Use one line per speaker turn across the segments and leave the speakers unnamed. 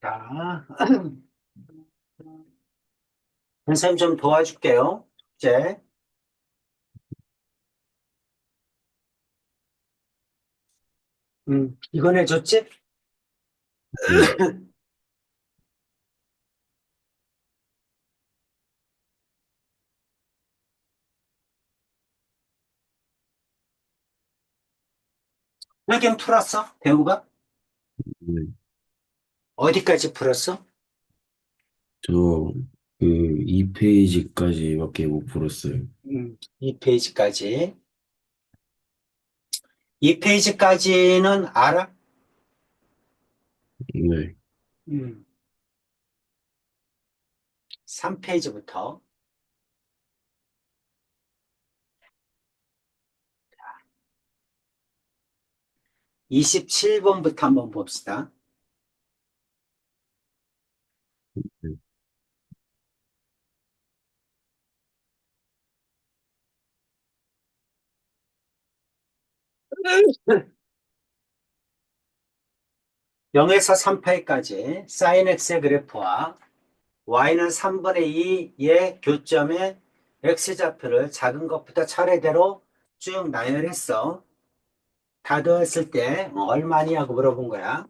자, 선생님 좀 도와줄게요. 이제, 이건 해줬지?
네,
여긴 풀었어? 배우가?
네.
어디까지 풀었어?
저, 2페이지까지밖에 못 풀었어요.
2페이지까지. 2페이지까지는 알아?
네,
음, 3페이지부터. 27번부터 한번 봅시다.
네,
음. 0에서 3파이까지 sin x의 그래프와 y는 3분의 2의 교점의 x좌표를 작은 것부터 차례대로 쭉 나열했어. 다 더했을 때 얼마냐고 물어본 거야.
네.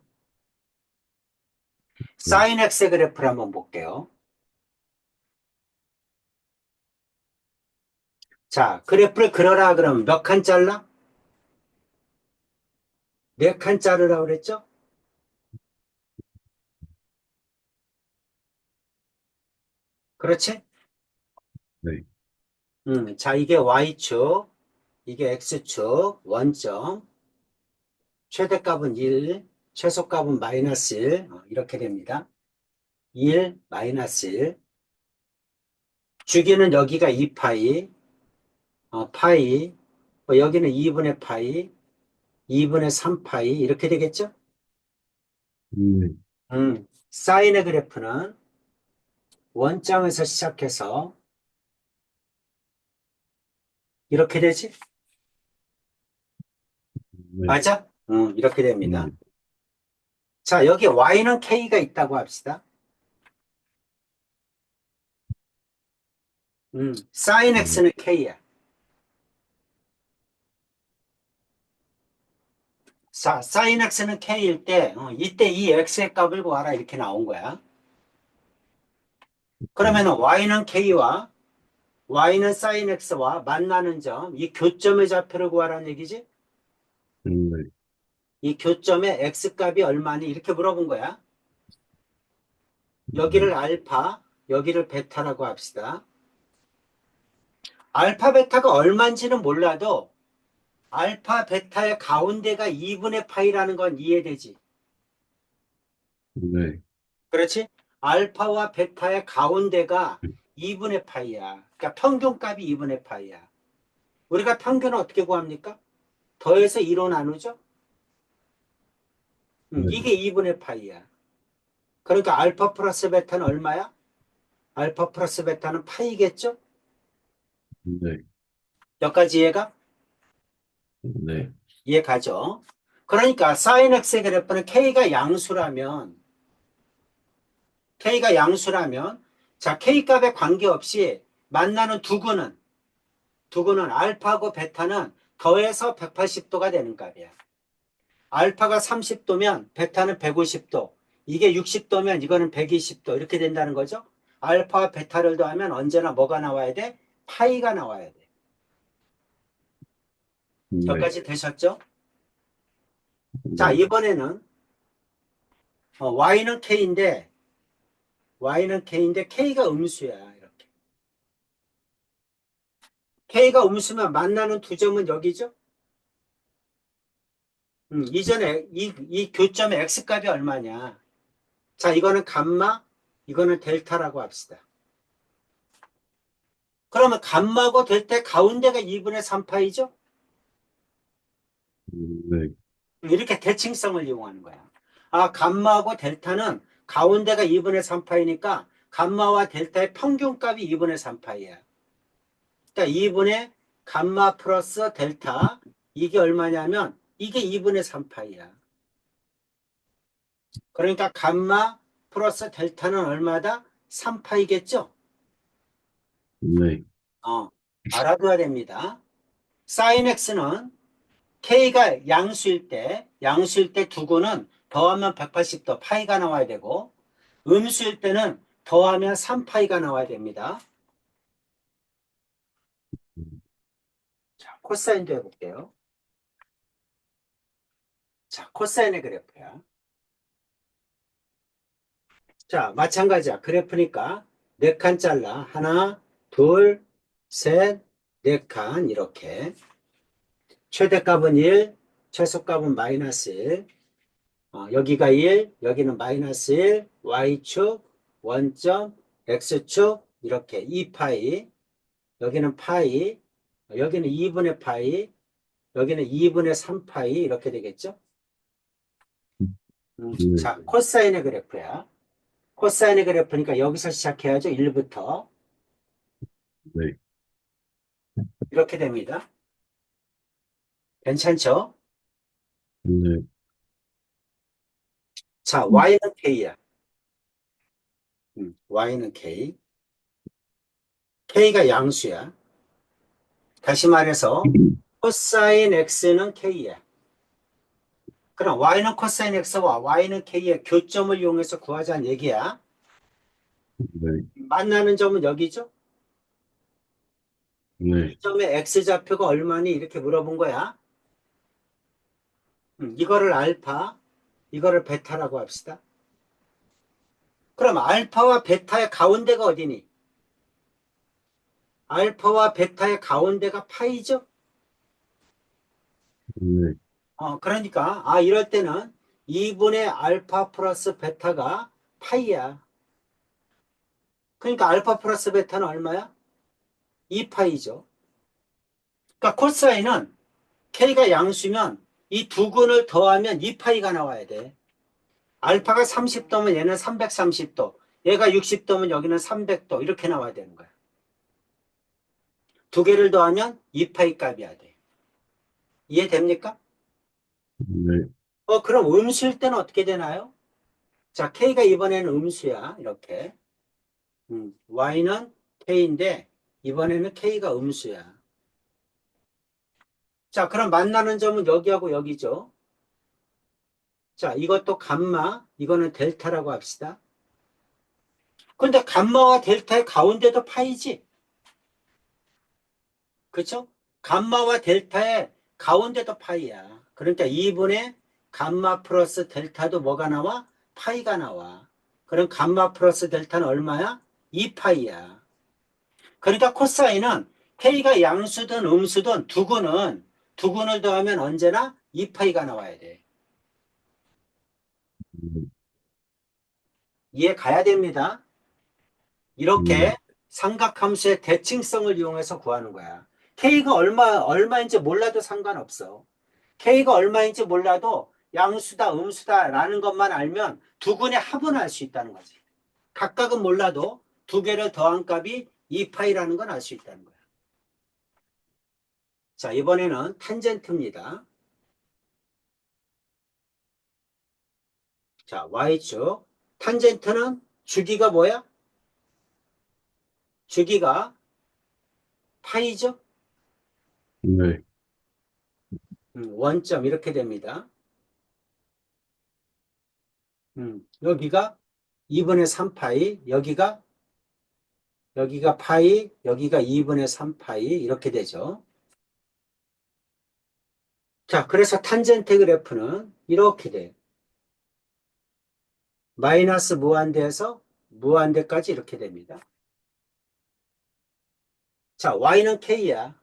사인 X의 그래프를 한번 볼게요. 자, 그래프를 그려라 그러면 몇 칸 잘라? 네 칸 자르라고 그랬죠? 그렇지?
네.
자, 이게 Y축, 이게 X축, 원점, 최대값은 1, 최소값은 마이너스 1, 이렇게 됩니다. 1, 마이너스 1. 주기는 여기가 2파이, 파이, 여기는 2분의 파이, 2분의 3파이, 이렇게 되겠죠?
네,
사인의 그래프는 원점에서 시작해서 이렇게 되지?
네,
맞아? 이렇게
네.
됩니다. 자, 여기 y는 k가 있다고 합시다. sin
네.
x는 k야. sin x는 k일 때, 이때 이 x의 값을 구하라 이렇게 나온 거야.
네.
그러면 y는 k와 y는 sin x와 만나는 점, 이 교점의 좌표를 구하라는 얘기지?
네.
이 교점의 x 값이 얼마니? 이렇게 물어본 거야. 여기를
네.
알파, 여기를 베타라고 합시다. 알파, 베타가 얼마인지는 몰라도 알파, 베타의 가운데가 2분의 파이라는 건 이해되지.
네.
그렇지? 알파와 베타의 가운데가 2분의 파이야. 그러니까 평균값이 2분의 파이야. 우리가 평균을 어떻게 구합니까? 더해서 2로 나누죠? 이게 2분의 파이야. 그러니까 알파 플러스 베타는 얼마야? 알파 플러스 베타는 파이겠죠?
네.
여기까지 이해가?
네.
이해가죠? 그러니까 sin x의 그래프는 K가 양수라면 자, K 값에 관계없이 만나는 두근은 알파하고 베타는 더해서 180도가 되는 값이야. 알파가 30도면 베타는 150도, 이게 60도면 이거는 120도 이렇게 된다는 거죠. 알파와 베타를 더하면 언제나 뭐가 나와야 돼? 파이가 나와야 돼.
네.
여기까지 되셨죠? 자,
네.
이번에는 y는 k인데 k가 음수야. 이렇게. k가 음수면 만나는 두 점은 여기죠? 이전에 이 교점의 x값이 얼마냐? 자, 이거는 감마, 이거는 델타라고 합시다. 그러면 감마고 델타 가운데가 2분의 3파이죠?
네.
이렇게 대칭성을 이용하는 거야. 아, 감마하고 델타는 가운데가 2분의 3파이니까 감마와 델타의 평균값이 2분의 3파이야. 그러니까 2분의 감마 플러스 델타, 이게 얼마냐면 이게 2분의 3파이야. 그러니까 감마 플러스 델타는 얼마다? 3파이겠죠?
네.
알아둬야 됩니다. sin x는 k가 양수일 때 두고는 더하면 180도 파이가 나와야 되고, 음수일 때는 더하면 3파이가 나와야 됩니다. 자, 코사인도 해볼게요. 자, 코사인의 그래프야. 자, 마찬가지야. 그래프니까 네 칸 잘라. 하나, 둘, 셋, 네 칸 이렇게. 최대값은 1, 최소값은 마이너스 1. 여기가 1, 여기는 마이너스 1, y축, 원점, x축, 이렇게 2파이, 여기는 파이, 여기는 2분의 파이, 여기는 2분의 3파이, 이렇게 되겠죠?
네.
자, 코사인의 그래프야. 코사인의 그래프니까 여기서 시작해야죠. 1부터.
네.
이렇게 됩니다. 괜찮죠?
네.
자, y는 k야. y는 k. k가 양수야. 다시 말해서 코사인 x는 k야. 그럼 y는 코사인 x와 y는 k의 교점을 이용해서 구하자는 얘기야.
네.
만나는 점은 여기죠?
네.
이 점의 x좌표가 얼마니? 이렇게 물어본 거야. 이거를 알파, 이거를 베타라고 합시다. 그럼 알파와 베타의 가운데가 어디니? 알파와 베타의 가운데가 파이죠?
네.
그러니까 이럴 때는 2분의 알파 플러스 베타가 파이야. 그러니까 알파 플러스 베타는 얼마야? 2파이죠. 그러니까 코사인은 k가 양수면 이 두 근을 더하면 2파이가 나와야 돼. 알파가 30도면 얘는 330도, 얘가 60도면 여기는 300도 이렇게 나와야 되는 거야. 두 개를 더하면 2파이 값이야 돼. 이해됩니까?
네.
그럼 음수일 때는 어떻게 되나요? 자, k가 이번에는 음수야. 이렇게. y는 k인데 이번에는 k가 음수야. 자, 그럼 만나는 점은 여기하고 여기죠. 자, 이것도 감마, 이거는 델타라고 합시다. 근데 감마와 델타의 가운데도 파이지. 그쵸? 감마와 델타의 가운데도 파이야. 그러니까 2분의 감마 플러스 델타도 뭐가 나와? 파이가 나와. 그럼 감마 플러스 델타는 얼마야? 2파이야. 그러니까 코사인은 k가 양수든 음수든 두 근을 더하면 언제나 2파이가 나와야 돼. 이해 가야 됩니다.
네.
이렇게 삼각함수의 대칭성을 이용해서 구하는 거야. k가 얼마인지 몰라도 상관없어. k가 얼마인지 몰라도 양수다, 음수다라는 것만 알면 두근의 합은 알 수 있다는 거지. 각각은 몰라도 두 개를 더한 값이 2파이라는 건 알 수 있다는 거야. 자, 이번에는 탄젠트입니다. 자, y축. 탄젠트는 주기가 뭐야? 주기가 파이죠?
네.
원점 이렇게 됩니다. 여기가 2분의 3파이, 여기가 파이, 여기가 2분의 3파이 이렇게 되죠. 자, 그래서 탄젠트 그래프는 이렇게 돼. 마이너스 무한대에서 무한대까지 이렇게 됩니다. 자, y는 k야.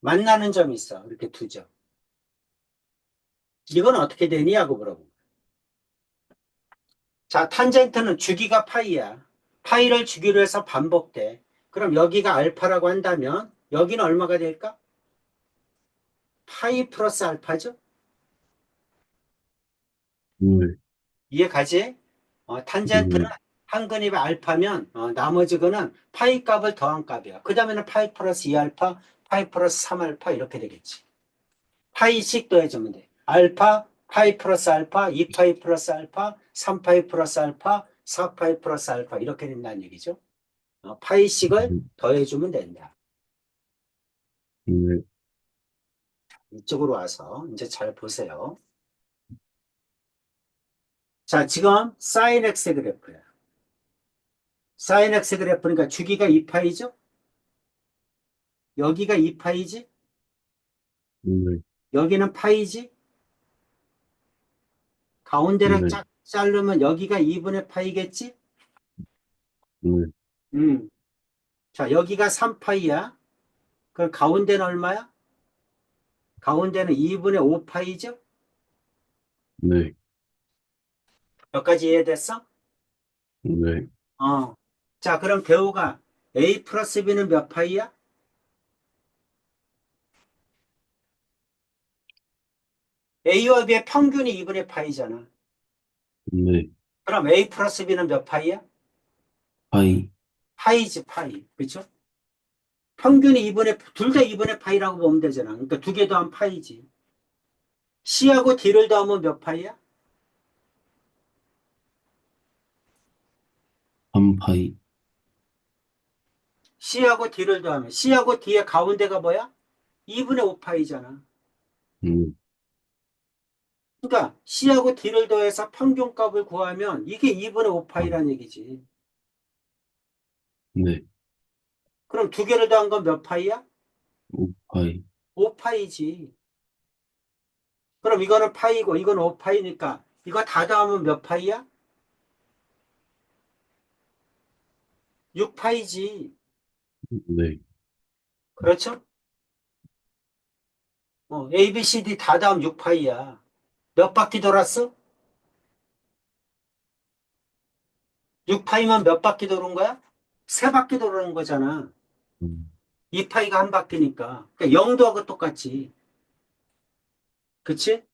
만나는 점이 있어. 이렇게 두 점. 이건 어떻게 되냐고 물어보고. 자, 탄젠트는 주기가 파이야. 파이를 주기로 해서 반복돼. 그럼 여기가 알파라고 한다면 여기는 얼마가 될까? 파이 플러스 알파죠?
네.
이해 가지? 탄젠트는
네.
한 근입의 알파면 나머지 근은 파이 값을 더한 값이야. 그 다음에는 파이 플러스 2알파, 파이 플러스 3알파 이렇게 되겠지. 파이씩 더해주면 돼. 알파 파이 플러스 알파, 2파이 플러스 알파, 3파이 플러스 알파, 4파이 플러스 알파 이렇게 된다는 얘기죠. 파이씩을 더해주면 된다.
네.
이쪽으로 와서 이제 잘 보세요. 자, 지금 사인 x 그래프야. 사인 x 그래프니까 주기가 2파이죠? 여기가 2파이지?
네.
여기는 파이지? 가운데를
네.
쫙 자르면 여기가 2분의 파이겠지?
네.
음. 자, 여기가 3파이야. 그럼 가운데는 얼마야? 가운데는 2분의 5파이죠?
네.
여기까지 이해됐어?
네.
어. 자, 그럼 대우가 A 플러스 B는 몇 파이야? A와 B의 평균이 2분의 파이잖아.
네.
그럼 A 플러스 B는 몇 파이야?
파이.
파이지, 파이. 그렇죠? 평균이 2분의, 둘 다 2분의 파이라고 보면 되잖아. 그러니까 두 개 더하면 파이지. C하고 D를 더하면 몇 파이야?
3파이.
C하고 D를 더하면 C하고 D의 가운데가 뭐야? 2분의 5파이잖아.
네.
그러니까 C하고 D를 더해서 평균값을 구하면 이게 2분의 5파이란 얘기지.
네.
그럼 두 개를 더한 건 몇 파이야?
5파이.
5파이지. 그럼 이거는 파이고 이건 5파이니까 이거 다 더하면 몇 파이야? 6파이지.
네.
그렇죠? A, B, C, D 다 더하면 6파이야. 몇 바퀴 돌았어? 6파이면 몇 바퀴 도는 거야? 세 바퀴 도는 거잖아.
음.
2파이가 한 바퀴니까. 그러니까 0도하고 똑같지. 그치?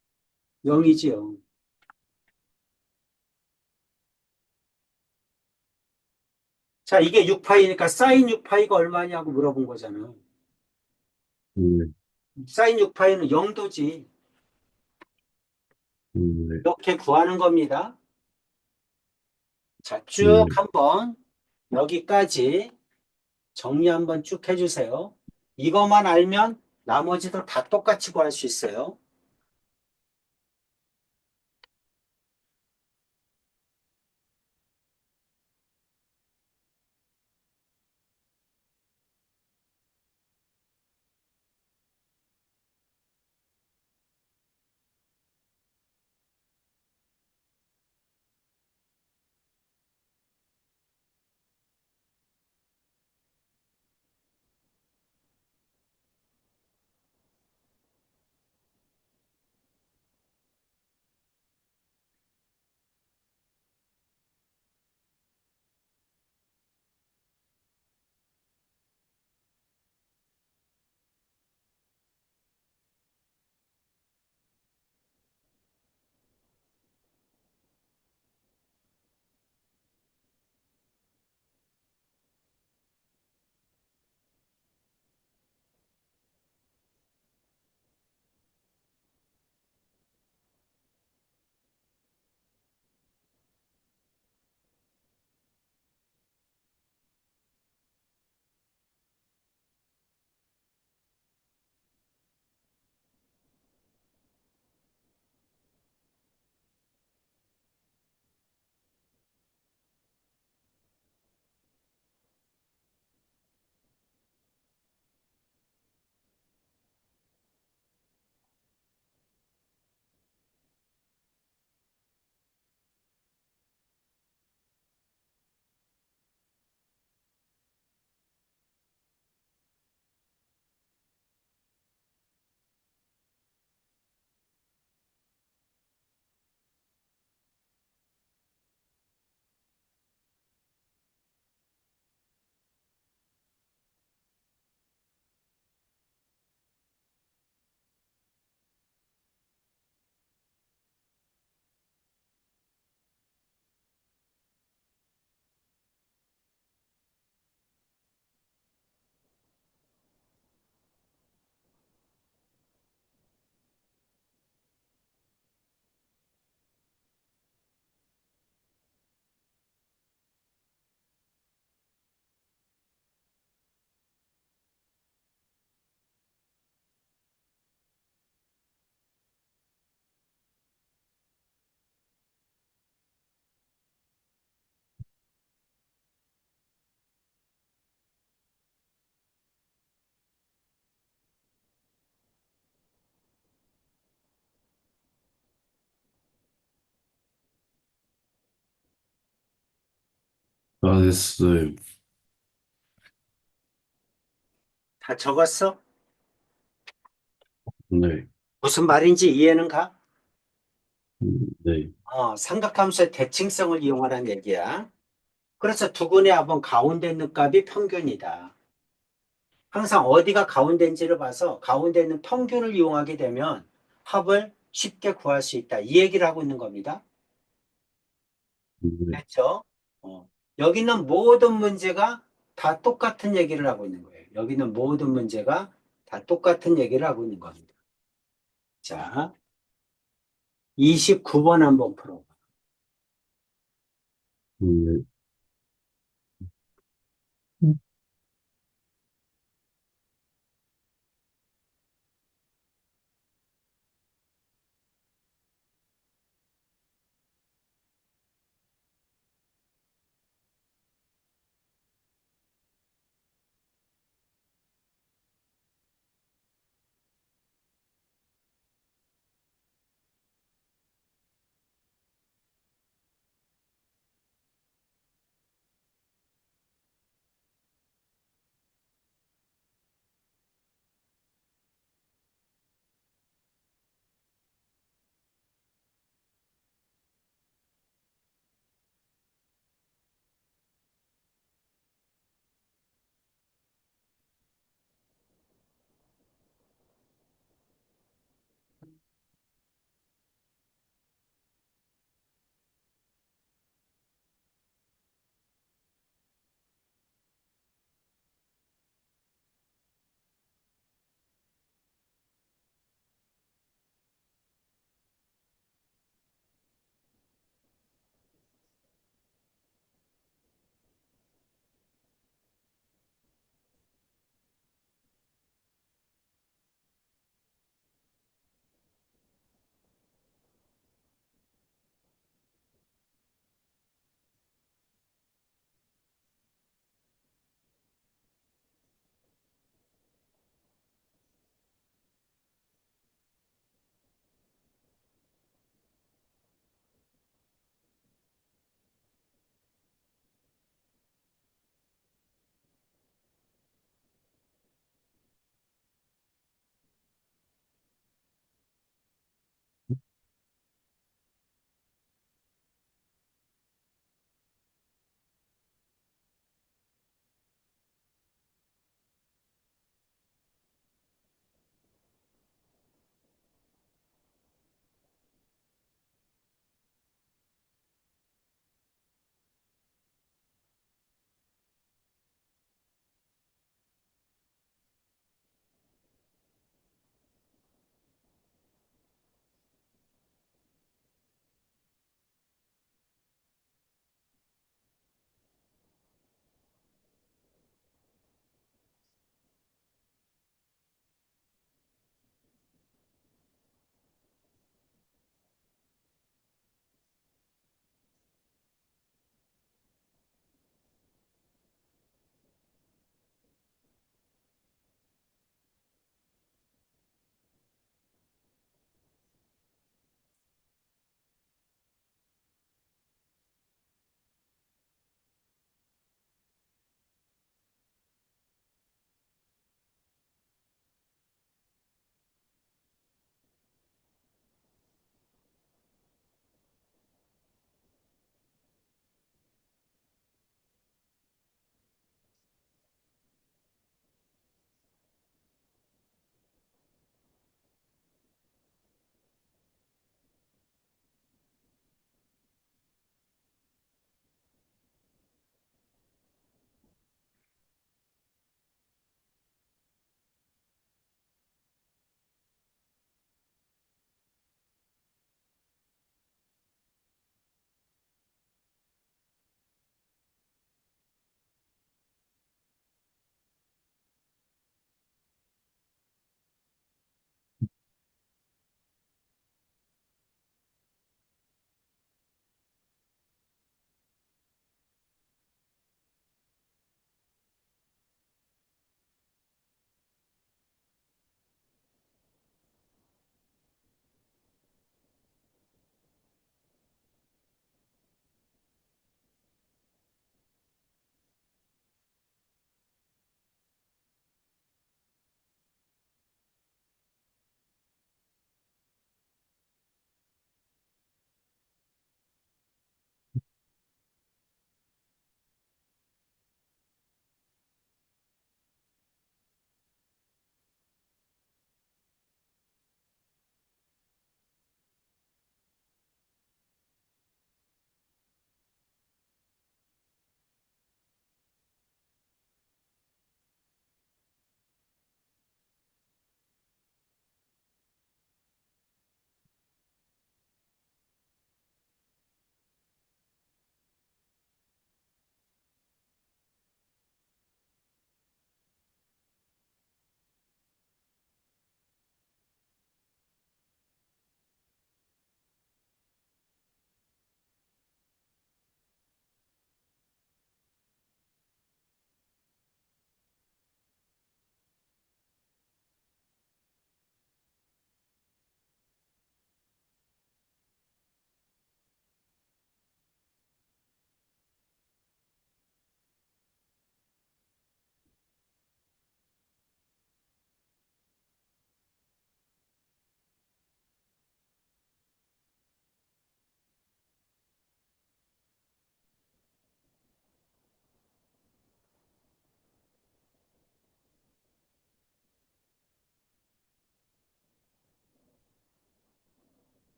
0이지 0. 자, 이게 6파이니까 사인 6파이가 얼마냐고 물어본 거잖아.
네.
사인 6파이는 0도지.
네.
이렇게 구하는 겁니다. 자, 쭉
네.
한번 여기까지 정리 한번 쭉 해주세요. 이것만 알면 나머지도 다 똑같이 구할 수 있어요.
다 됐어요.
다 적었어?
네.
무슨 말인지 이해는 가?
네.
삼각함수의 대칭성을 이용하라는 얘기야. 그래서 두근의 합은 가운데 있는 값이 평균이다. 항상 어디가 가운데인지를 봐서 가운데 있는 평균을 이용하게 되면 합을 쉽게 구할 수 있다. 이 얘기를 하고 있는 겁니다.
네.
됐죠? 여기는 모든 문제가 다 똑같은 얘기를 하고 있는 거예요. 여기는 모든 문제가 다 똑같은 얘기를 하고 있는 겁니다. 자, 29번 한번 풀어봐.
네.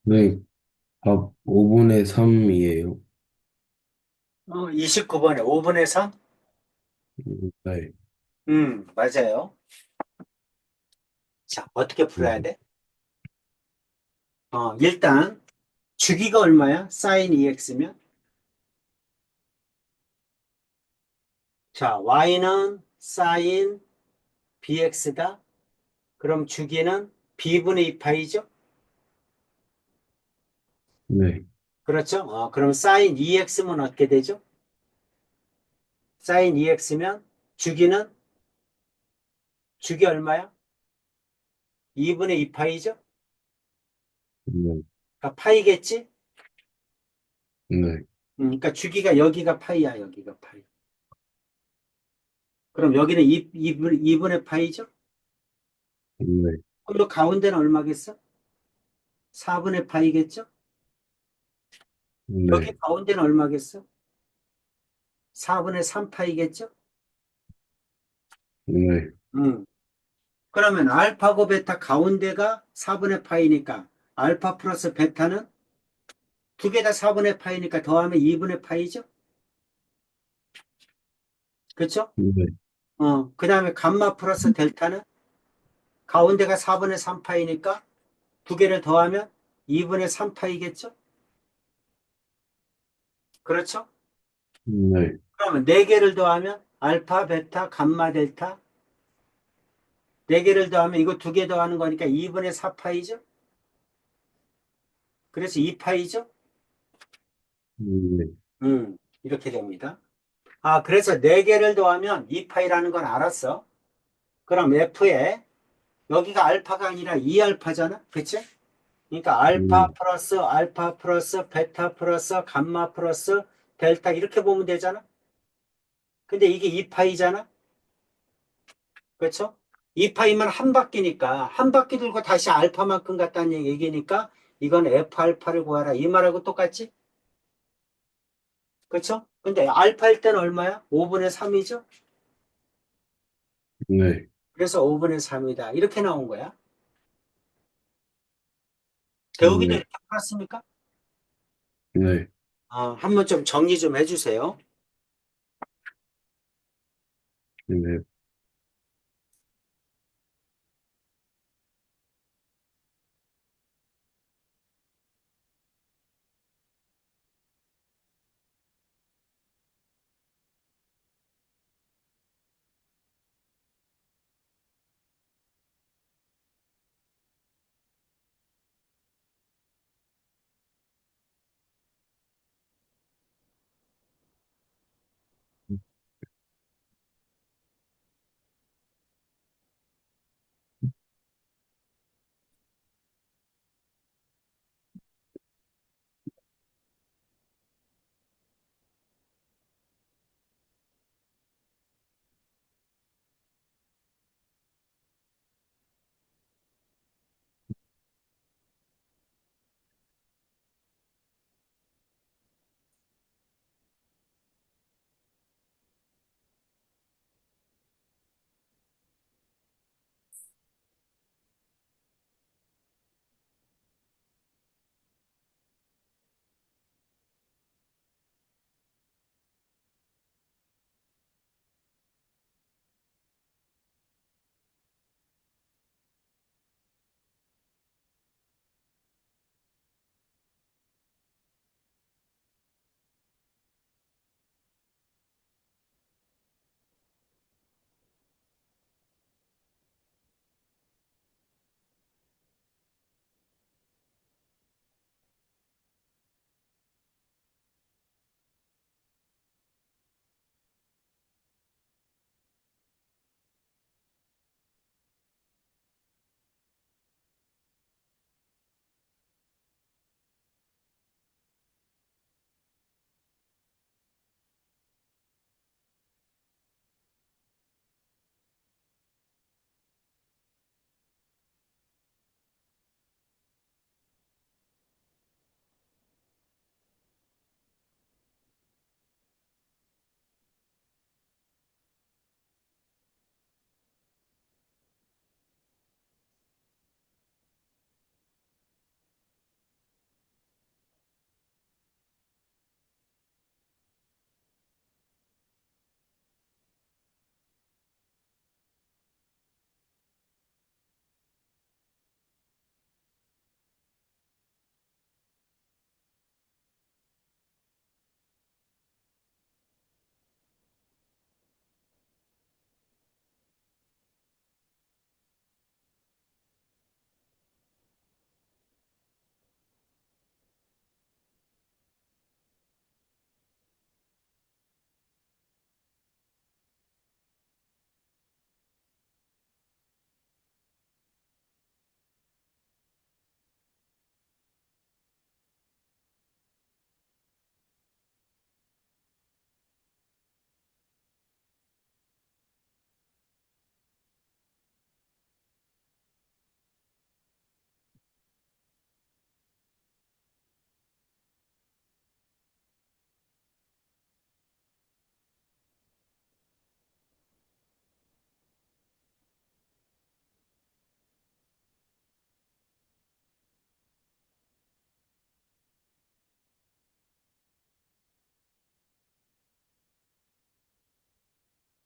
선생님, 답 5분의 3이에요.
29번에 5분의 3?
네.
맞아요. 자, 어떻게 풀어야
네.
돼? 일단 주기가 얼마야? sin EX면? 자, y는 sin BX다. 그럼 주기는 b분의 2파이죠?
네.
그렇죠? 그럼 sin EX면 어떻게 되죠? sin EX면 주기는 주기 얼마야? 2분의 2파이죠?
네.
그러니까 파이겠지?
네.
그러니까 주기가 여기가 파이야, 여기가 파이. 그럼 여기는 2분의 파이죠?
네.
그럼 요 가운데는 얼마겠어? 4분의 파이겠죠? 여기
네.
가운데는 얼마겠어? 4분의 3파이겠죠?
네.
그러면 알파고 베타 가운데가 4분의 파이니까 알파 플러스 베타는 두 개 다 4분의 파이니까 더하면 2분의 파이죠? 그렇죠?
네.
그 다음에 감마 플러스 델타는 가운데가 4분의 3파이니까 두 개를 더하면 2분의 3파이겠죠? 그렇죠?
네.
그러면 네 개를 더하면 알파, 베타, 감마, 델타 네 개를 더하면 이거 두 개 더하는 거니까 2분의 4파이죠? 그래서 2파이죠?
네.
이렇게 됩니다. 그래서 네 개를 더하면 2파이라는 건 알았어. 그럼 F에 여기가 알파가 아니라 2알파잖아. 그치? 그러니까 알파 플러스 베타 플러스 감마 플러스 델타 이렇게 보면 되잖아. 근데 이게 2파이잖아. 그렇죠? 2파이면 한 바퀴니까 한 바퀴 돌고 다시 알파만큼 같다는 얘기니까 이건 F 알파를 구하라. 이 말하고 똑같지? 그렇죠? 근데 알파일 때는 얼마야? 5분의 3이죠?
네.
그래서 5분의 3이다. 이렇게 나온 거야. 배우기도
네.
이렇게 풀었습니까?
네.
한번 좀 정리 좀 해주세요.
네.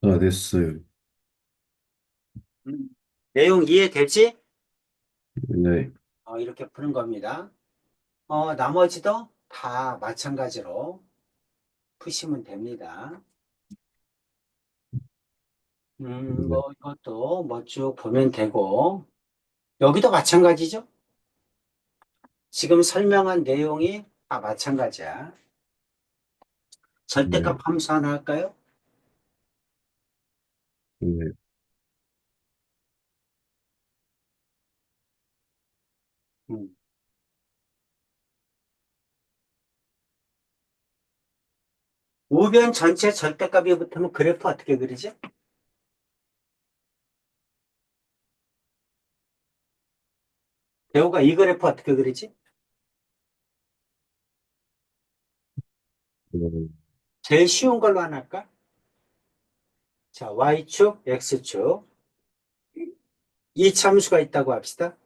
다 됐어요.
음. 내용 이해되지?
네,
이렇게 푸는 겁니다. 나머지도 다 마찬가지로 푸시면 됩니다.
네,
이것도 뭐 쭉 보면 되고, 여기도 마찬가지죠? 지금 설명한 내용이 다 마찬가지야.
네,
절대값 함수 하나 할까요?
네,
음. 우변 전체 절대값이 붙으면 그래프 어떻게 그리지? 배우가 이 그래프 어떻게 그리지?
네,
제일 쉬운 걸로 하나 할까? 자, Y축, X축. 이 참수가 있다고 합시다.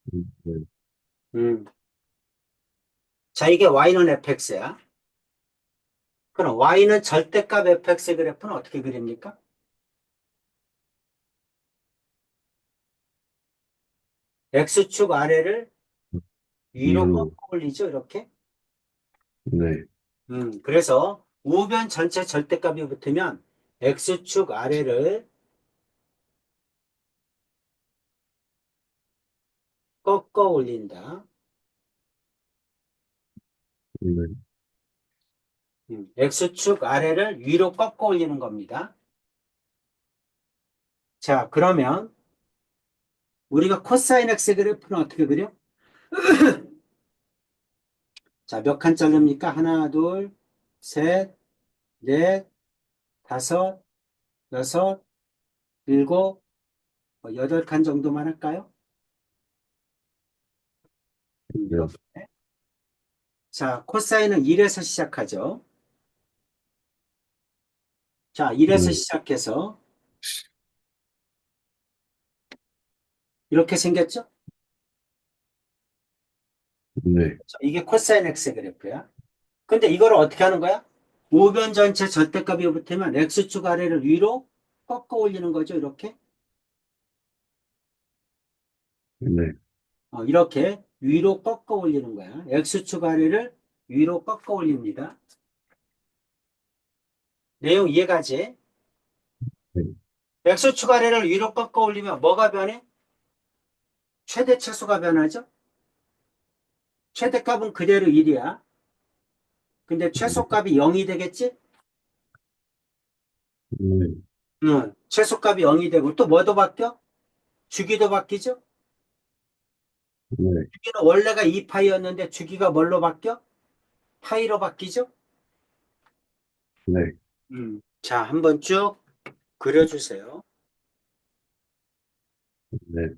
네,
음. 자, 이게 Y는 fx야. 그럼 Y는 절대값 fx 그래프는 어떻게 그립니까? X축 아래를 위로
위로,
꺾어 올리죠, 이렇게.
네,
그래서 우변 전체 절대값이 붙으면 X축 아래를 꺾어 올린다.
네,
X축 아래를 위로 꺾어 올리는 겁니다. 자, 그러면 우리가 코사인 X 그래프는 어떻게 그려? 자, 몇 칸 자릅니까? 하나, 둘, 셋, 넷, 다섯, 여섯, 일곱, 여덟 칸 정도만 할까요?
네,
이렇게. 자, 코사인은 1에서 시작하죠. 자, 1에서
네,
시작해서 이렇게 생겼죠?
네,
자, 이게 코사인 X 그래프야. 근데 이거를 어떻게 하는 거야? 우변 전체 절대값이 붙으면 X축 아래를 위로 꺾어 올리는 거죠. 이렇게.
네,
이렇게 위로 꺾어 올리는 거야. X축 아래를 위로 꺾어 올립니다. 내용 이해가지?
네,
X축 아래를 위로 꺾어 올리면 뭐가 변해? 최대 최소가 변하죠? 최대값은 그대로 1이야. 근데 최소값이 0이 되겠지?
네,
응. 최소값이 0이 되고 또 뭐도 바뀌어? 주기도 바뀌죠?
네,
주기는 원래가 2파이였는데 주기가 뭘로 바뀌어? 파이로 바뀌죠?
네,
자, 한번 쭉 그려주세요.
네.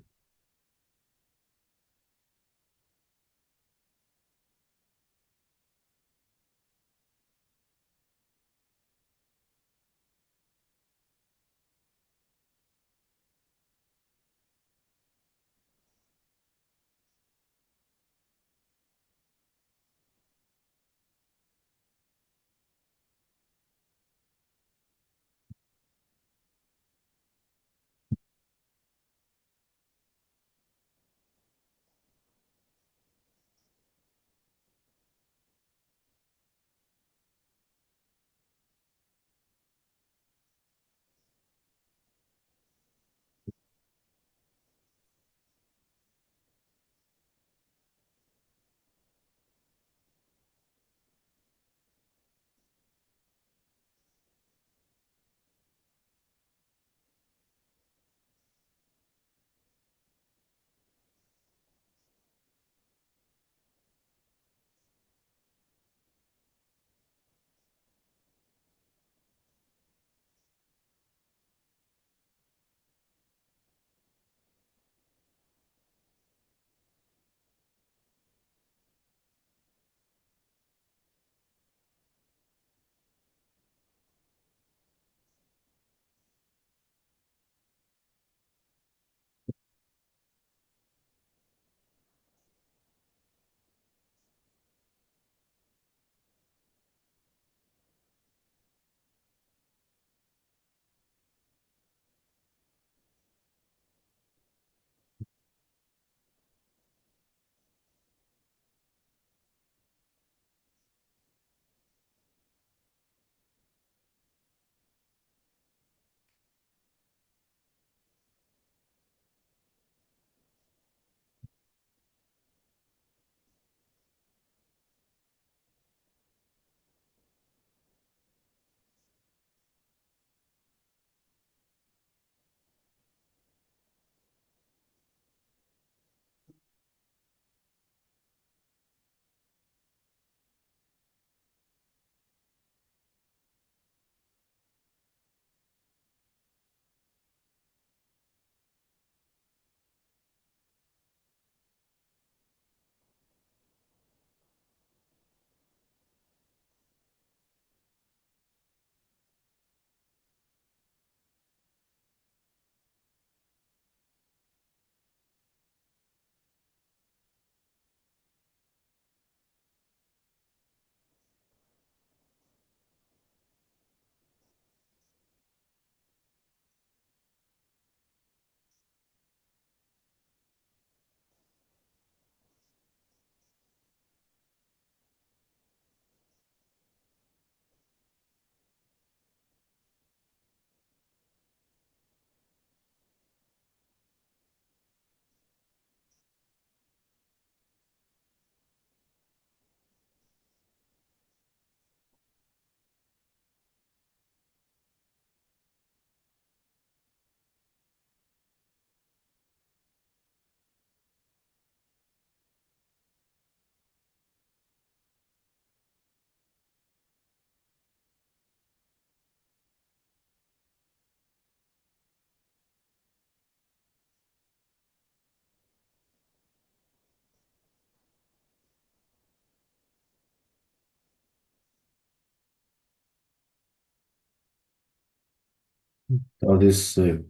다 됐어요.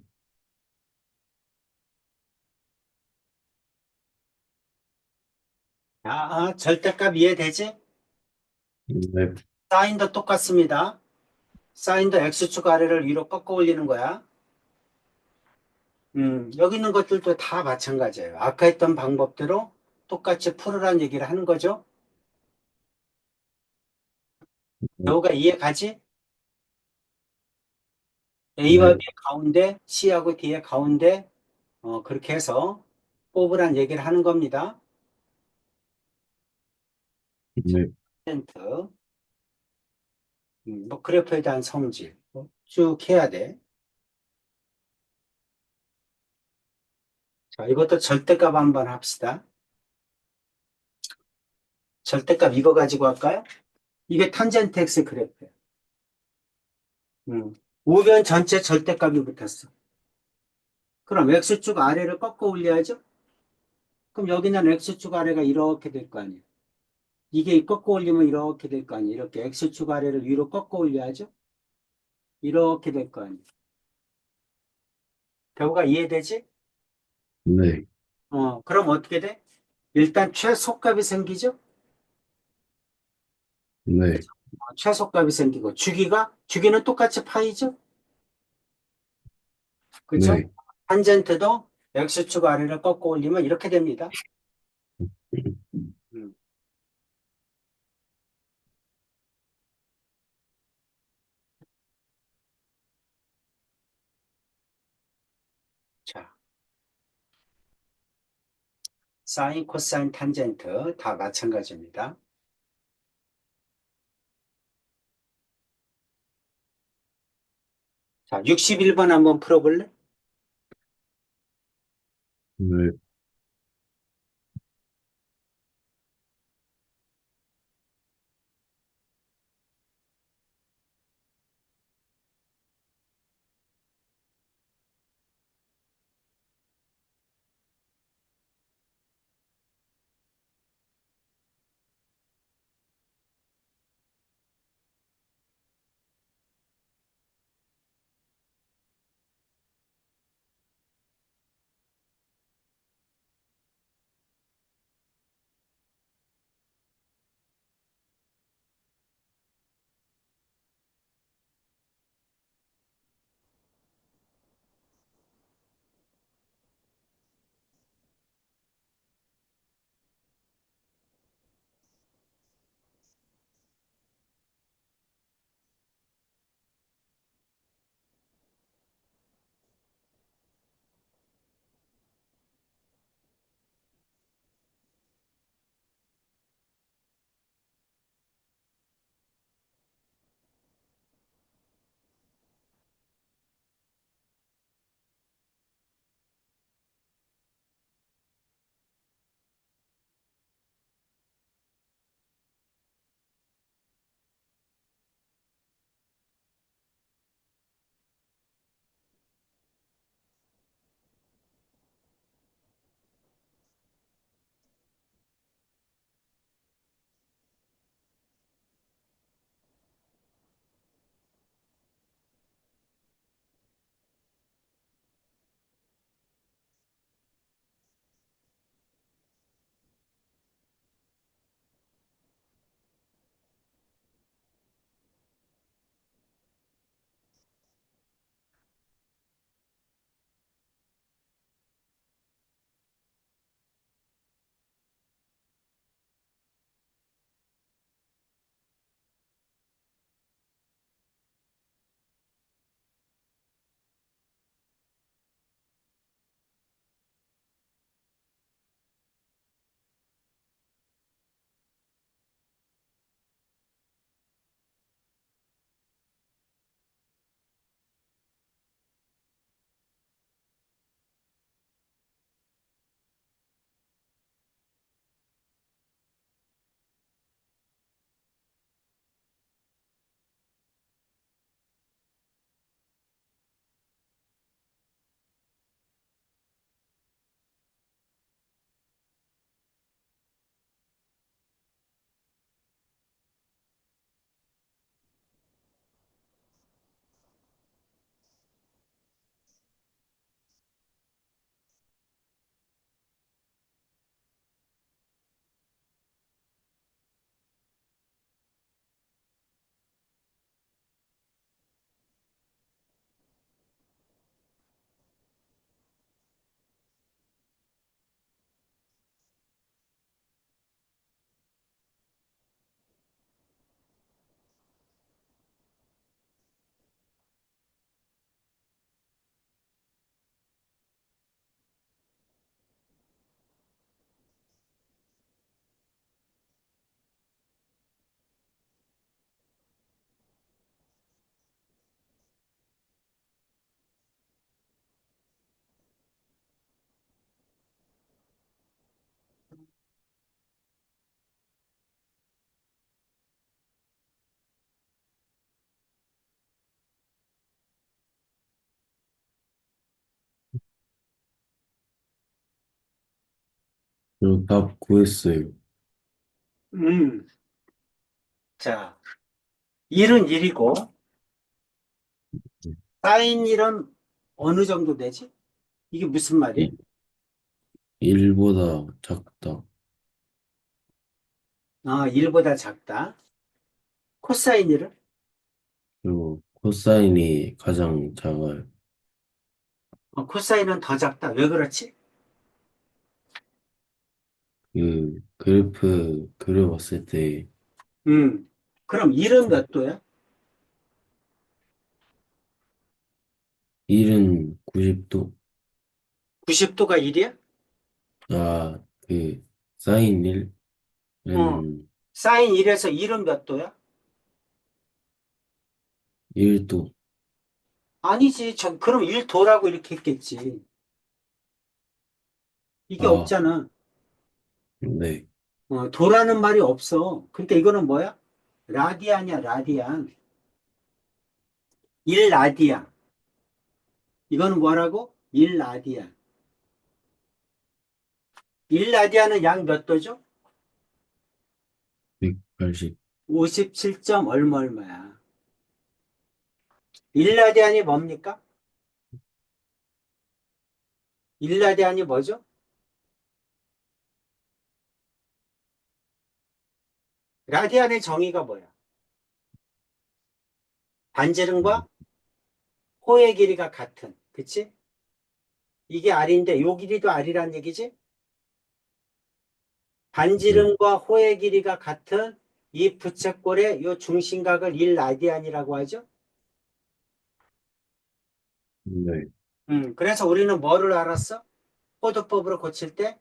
절대값 이해되지?
네,
사인도 똑같습니다. 사인도 x축 아래를 위로 꺾어 올리는 거야. 여기 있는 것들도 다 마찬가지예요. 아까 했던 방법대로 똑같이 풀으라는 얘기를 하는 거죠.
네,
여우가 이해 가지? A와 B
네,
가운데, C하고 D의 가운데, 그렇게 해서 뽑으란 얘기를 하는 겁니다.
네,
텐트, 뭐 그래프에 대한 성질 쭉 해야 돼. 자, 이것도 절대값 한번 합시다. 절대값 이거 가지고 할까요? 이게 탄젠트 x 그래프예요. 우변 전체 절대값이 붙었어. 그럼 x축 아래를 꺾어 올려야죠? 그럼 여기는 x축 아래가 이렇게 될 거 아니에요. 이게 꺾어 올리면 이렇게 될 거 아니에요. 이렇게 x축 아래를 위로 꺾어 올려야죠? 이렇게 될 거 아니에요. 배우가 이해되지?
네,
그럼 어떻게 돼? 일단 최소값이 생기죠?
네,
그죠? 최소값이 생기고 주기는 똑같이 파이죠? 그죠?
네.
탄젠트도 x축 아래를 꺾어 올리면 이렇게 됩니다. 음, 자, 사인, 코사인, 탄젠트 다 마찬가지입니다. 자, 61번 한번 풀어볼래?
네. 저 답 구했어요.
음, 자, 1은 1이고, 사인 1은 어느 정도 되지? 이게 무슨 말이야?
1보다 작다.
1보다 작다. 코사인 1은?
그리고 코사인이 가장 작아요.
코사인은 더 작다. 왜 그렇지?
그 그래프 그려봤을 때
그럼 1은 몇 도야?
1은 90도.
90도가 1이야?
아, 그 사인
어.
1은
사인 1에서 1은 몇 도야?
1도.
아니지. 그럼 1도라고 이렇게 했겠지. 이게
아,
없잖아.
네,
도라는 말이 없어. 그러니까 이거는 뭐야? 라디안이야, 라디안. 1라디안. 이거는 뭐라고? 1라디안. 1라디안은 약 몇 도죠?
180.
57점 얼마 얼마야. 1라디안이 뭡니까? 1라디안이 뭐죠? 라디안의 정의가 뭐야? 반지름과 호의 길이가 같은. 그치? 이게 R인데 요 길이도 R이란 얘기지?
네,
반지름과 호의 길이가 같은 이 부채꼴의 요 중심각을 1라디안이라고 하죠?
네,
그래서 우리는 뭐를 알았어? 포도법으로 고칠 때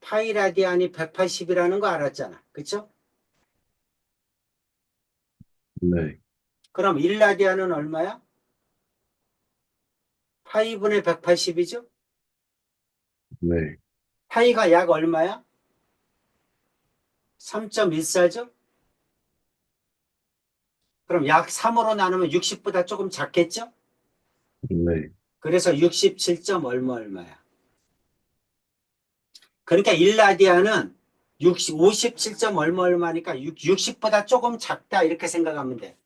파이 라디안이 180이라는 거 알았잖아. 그쵸?
네,
그럼 1라디안은 얼마야? 파이분의 180이죠?
네,
파이가 약 얼마야? 3.14죠? 그럼 약 3으로 나누면 60보다 조금 작겠죠?
네,
그래서 67점 얼마 얼마야. 그러니까 1라디안은 57점 얼마 얼마니까 60보다 조금 작다 이렇게 생각하면 돼.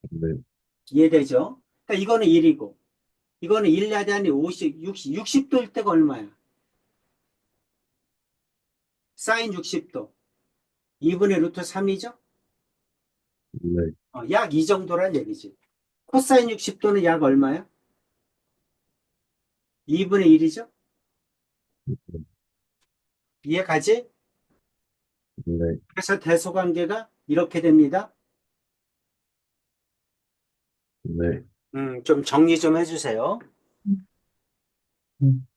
네,
이해되죠? 그러니까 이거는 1이고 이거는 1라디안이 50, 60, 60도일 때가 얼마야? 사인 60도. 2분의 루트 3이죠?
네,
약 이 정도란 얘기지. 코사인 60도는 약 얼마야? 2분의 1이죠? 이해가지?
네,
그래서 대소관계가 이렇게 됩니다.
네.
좀 정리 좀 해주세요.
음.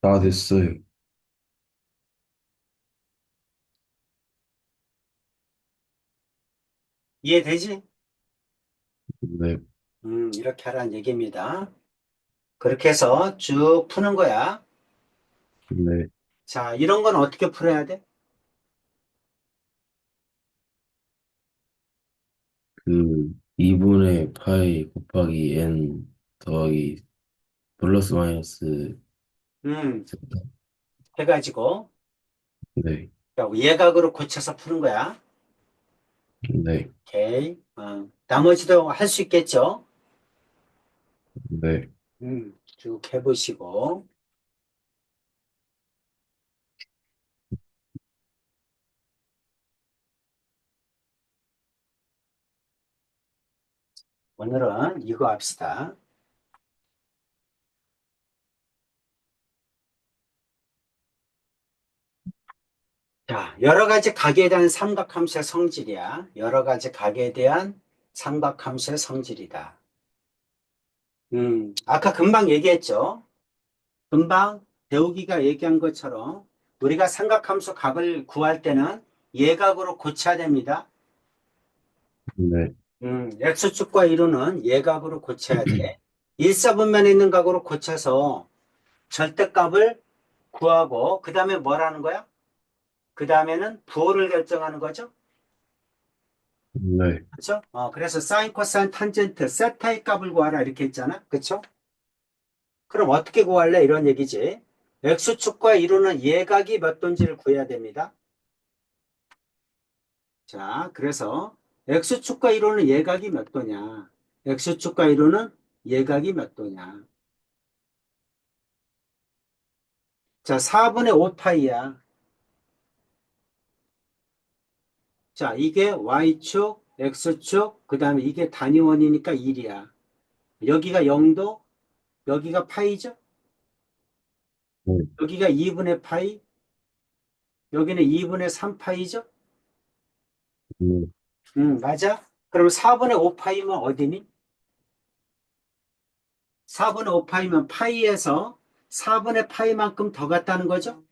다 됐어요.
이해되지?
네,
이렇게 하라는 얘기입니다. 그렇게 해서 쭉 푸는 거야.
네.
자, 이런 건 어떻게 풀어야 돼?
그 2분의 파이 곱하기 n 더하기 플러스 마이너스
음,
세타.
해가지고
네,
예각으로 고쳐서 푸는 거야.
네,
오케이. 나머지도 할 수 있겠죠?
네,
쭉 해보시고. 오늘은 이거 합시다. 자, 여러 가지 각에 대한 삼각함수의 성질이야. 여러 가지 각에 대한 삼각함수의 성질이다. 아까 금방 얘기했죠? 금방 배우기가 얘기한 것처럼 우리가 삼각함수 각을 구할 때는 예각으로 고쳐야 됩니다.
네,
X축과 이루는 예각으로 고쳐야 돼. 일사분면에 있는 각으로 고쳐서 절대값을 구하고 그 다음에 뭐라는 거야? 그 다음에는 부호를 결정하는 거죠.
네,
그렇죠? 그래서 사인, 코사인, 탄젠트, 세타의 값을 구하라 이렇게 했잖아. 그렇죠? 그럼 어떻게 구할래? 이런 얘기지. X축과 이루는 예각이 몇 도인지를 구해야 됩니다. 자, 그래서 X축과 이루는 예각이 몇 도냐? X축과 이루는 예각이 몇 도냐? 자, 4분의 5파이야. 자, 이게 Y축, X축, 그 다음에 이게 단위원이니까 1이야. 여기가 0도, 여기가 파이죠?
네,
여기가 2분의 파이, 여기는 2분의 3파이죠?
네,
맞아? 그럼 4분의 5파이면 어디니? 4분의 5파이면 파이에서 4분의 파이만큼 더 갔다는 거죠?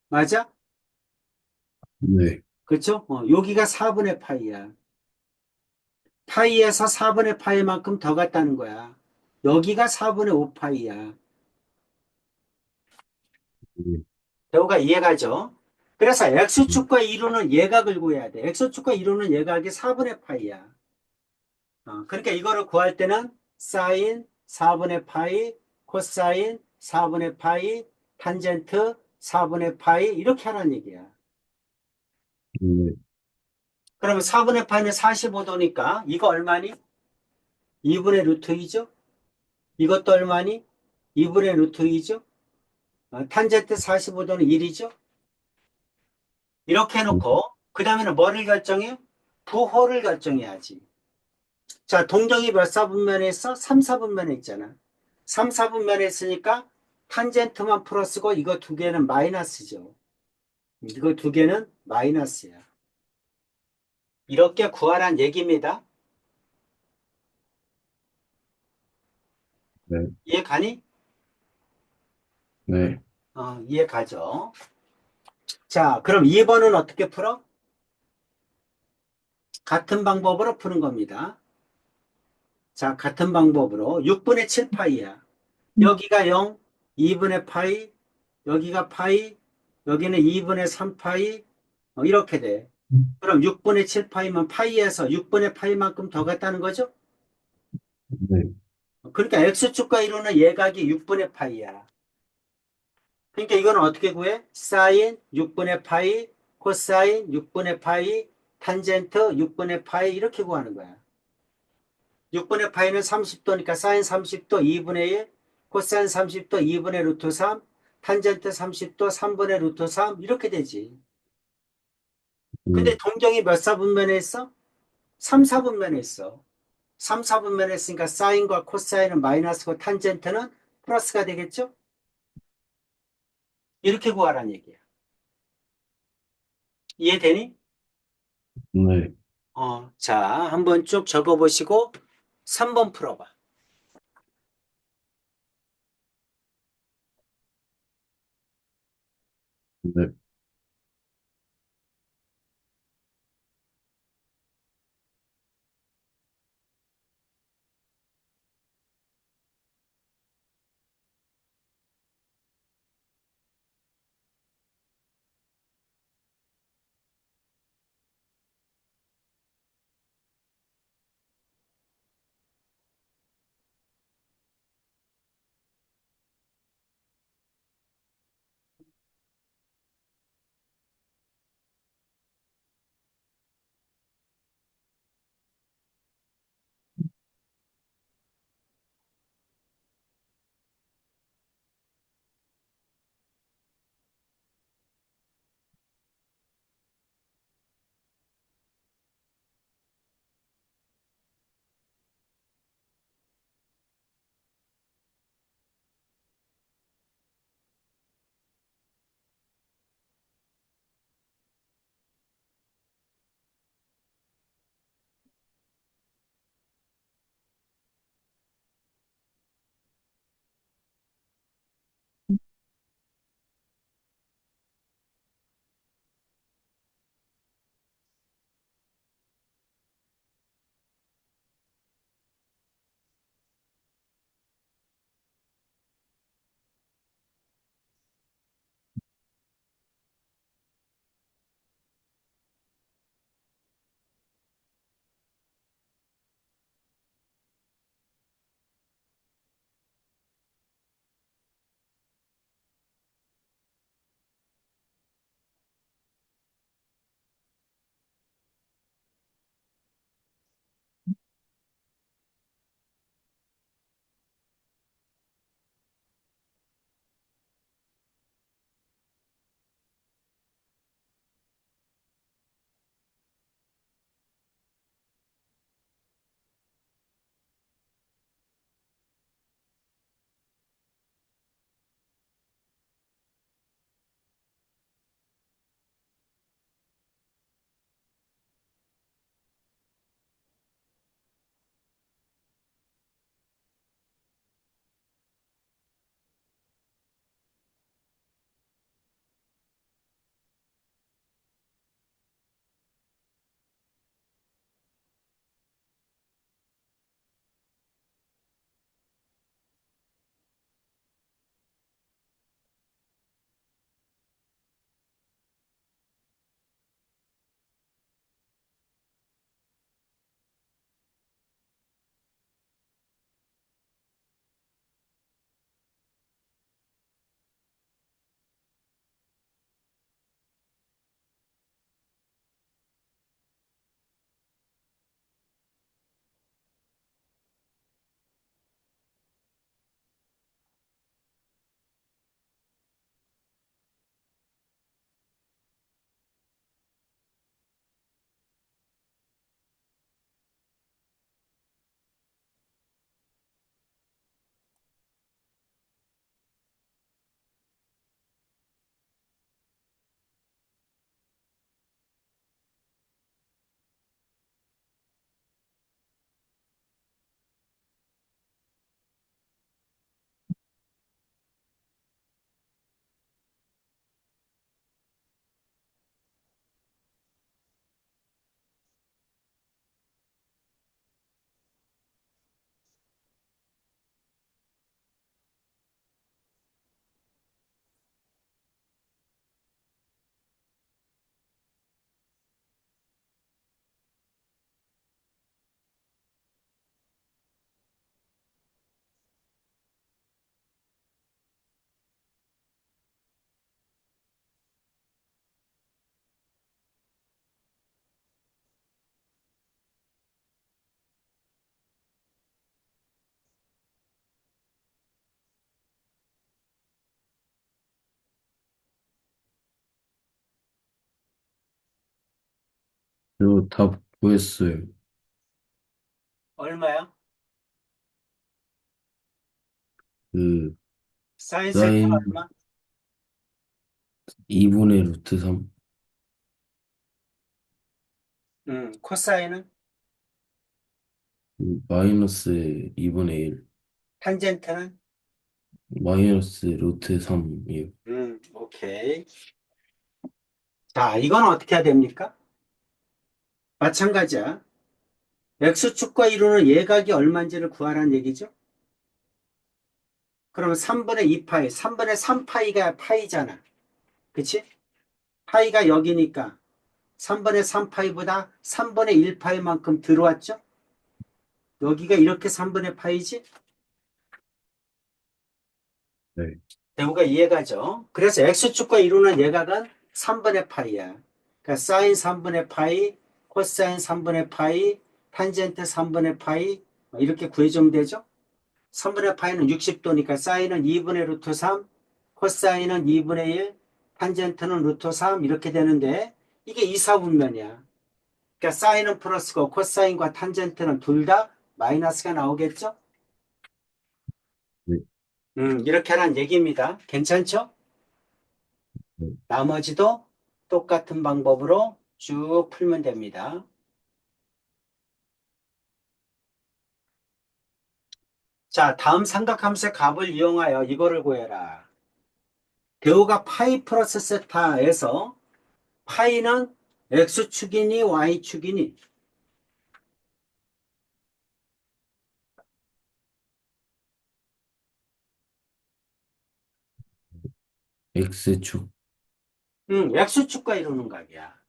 맞아?
네,
그렇죠? 여기가 4분의 파이야. 파이에서 4분의 파이만큼 더 갔다는 거야. 여기가 4분의 5파이야.
네,
배우가 이해가죠? 그래서 X축과 이루는 예각을 구해야 돼. X축과 이루는 예각이 4분의 파이야. 그러니까 이거를 구할 때는 사인 4분의 파이, 코사인 4분의 파이, 탄젠트 4분의 파이 이렇게 하라는 얘기야.
네,
그러면 4분의 파이는 45도니까 이거 얼마니? 2분의 루트 2죠? 이것도 얼마니? 2분의 루트 2죠? 탄젠트 45도는 1이죠? 이렇게 해놓고 그 다음에는 뭐를 결정해요? 부호를 결정해야지. 자, 동경이 몇 사분면에 있어? 3, 4분면에 있잖아. 3, 4분면에 있으니까 탄젠트만 플러스고 이거 두 개는 마이너스죠. 이거 두 개는 마이너스야. 이렇게 구하란 얘기입니다.
네,
이해 가니?
네,
이해 가죠. 자, 그럼 2번은 어떻게 풀어? 같은 방법으로 푸는 겁니다. 자, 같은 방법으로 6분의 7파이야. 여기가 0, 2분의 파이, 여기가 파이, 여기는 2분의 3파이, 이렇게 돼. 그럼 6분의 7파이면 파이에서 6분의 파이만큼 더 갔다는 거죠?
네,
그러니까 X축과 이루는 예각이 6분의 파이야. 그러니까 이거는 어떻게 구해? 사인 6분의 파이, 코사인 6분의 파이, 탄젠트 6분의 파이 이렇게 구하는 거야. 6분의 파이는 30도니까 사인 30도 2분의 1, 코사인 30도 2분의 루트 3, 탄젠트 30도 3분의 루트 3 이렇게 되지. 근데 동경이 몇 사분면에 있어? 3, 4분면에 있어. 3, 4분면에 있으니까 사인과 코사인은 마이너스고 탄젠트는 플러스가 되겠죠? 이렇게 구하라는 얘기야. 이해되니?
네.
자, 한번 쭉 적어보시고 3번 풀어봐.
저 답 구했어요.
얼마야?
그,
사인 세타
사인
얼마?
2분의 루트 3,
코사인은?
마이너스 2분의 1,
탄젠트는?
마이너스 루트 3이요.
오케이. 자, 이건 어떻게 해야 됩니까? 마찬가지야. X축과 이루는 예각이 얼마인지를 구하라는 얘기죠. 그러면 3분의 2파이, 3분의 3파이가 파이잖아. 그치? 파이가 여기니까 3분의 3파이보다 3분의 1파이만큼 들어왔죠? 여기가 이렇게 3분의 파이지?
네,
대우가 이해가죠? 그래서 X축과 이루는 예각은 3분의 파이야. 그러니까 사인 3분의 파이, 코사인 3분의 파이, 탄젠트 3분의 파이 이렇게 구해주면 되죠? 3분의 파이는 60도니까 사인은 2분의 루트 3, 코사인은 2분의 1, 탄젠트는 루트 3 이렇게 되는데 이게 이사분면이야. 그러니까 사인은 플러스고 코사인과 탄젠트는 둘 다 마이너스가 나오겠죠?
네,
이렇게 하는 얘기입니다. 괜찮죠?
네.
나머지도 똑같은 방법으로 쭉 풀면 됩니다. 자, 다음 삼각함수의 값을 이용하여 이거를 구해라. 대우가 파이 플러스 세타에서 파이는 x축이니 y축이니
X축,
x축과 이루는 각이야.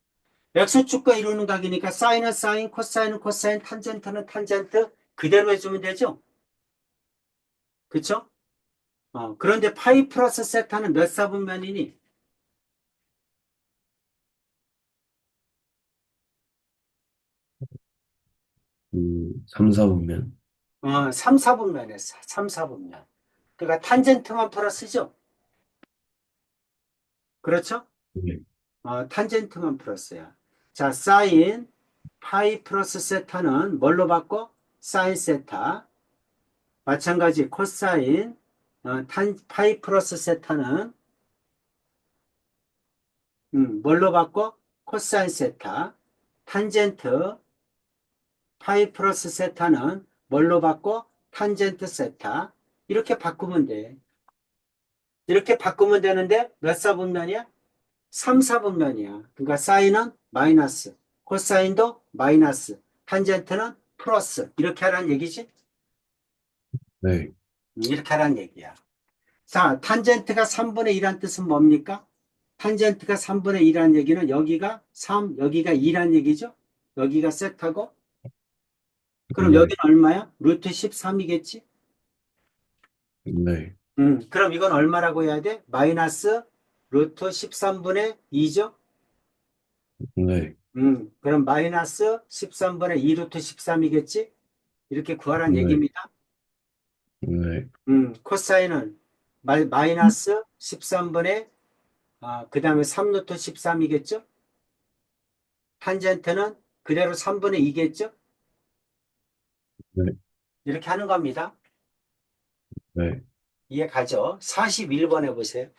x축과 이루는 각이니까 사인은 사인, 코사인은 코사인, 탄젠트는 탄젠트 그대로 해주면 되죠? 그쵸? 그런데 파이 플러스 세타는 몇 사분면이니?
3, 4분면.
3, 4분면에 3, 4분면. 그러니까 탄젠트만 플러스죠? 그렇죠?
네,
탄젠트만 플러스야. 자, 사인 파이 플러스 세타는 뭘로 바꿔? 사인 세타. 마찬가지 코사인 파이 플러스 세타는 뭘로 바꿔? 코사인 세타. 탄젠트 파이 플러스 세타는 뭘로 바꿔? 탄젠트 세타. 이렇게 바꾸면 돼. 이렇게 바꾸면 되는데 몇 사분면이야? 3, 4분면이야. 그러니까 사인은 마이너스, 코사인도 마이너스, 탄젠트는 플러스. 이렇게 하라는 얘기지?
네,
이렇게 하라는 얘기야. 자, 탄젠트가 3분의 1한 뜻은 뭡니까? 탄젠트가 3분의 1한 얘기는 여기가 3, 여기가 2란 얘기죠? 여기가 세타고, 그럼
네,
여기는 얼마야? 루트 13이겠지?
네,
그럼 이건 얼마라고 해야 돼? 마이너스 루트 13분의 2죠?
네,
그럼 마이너스 13분의 2 루트 13이겠지? 이렇게 구하라는
네,
얘기입니다.
네,
코사인은 마이너스 13분의 그 다음에 3 루트 13이겠죠? 탄젠트는 그대로 3분의 2겠죠?
네,
이렇게 하는 겁니다.
네.
이해 가죠? 41번 해보세요.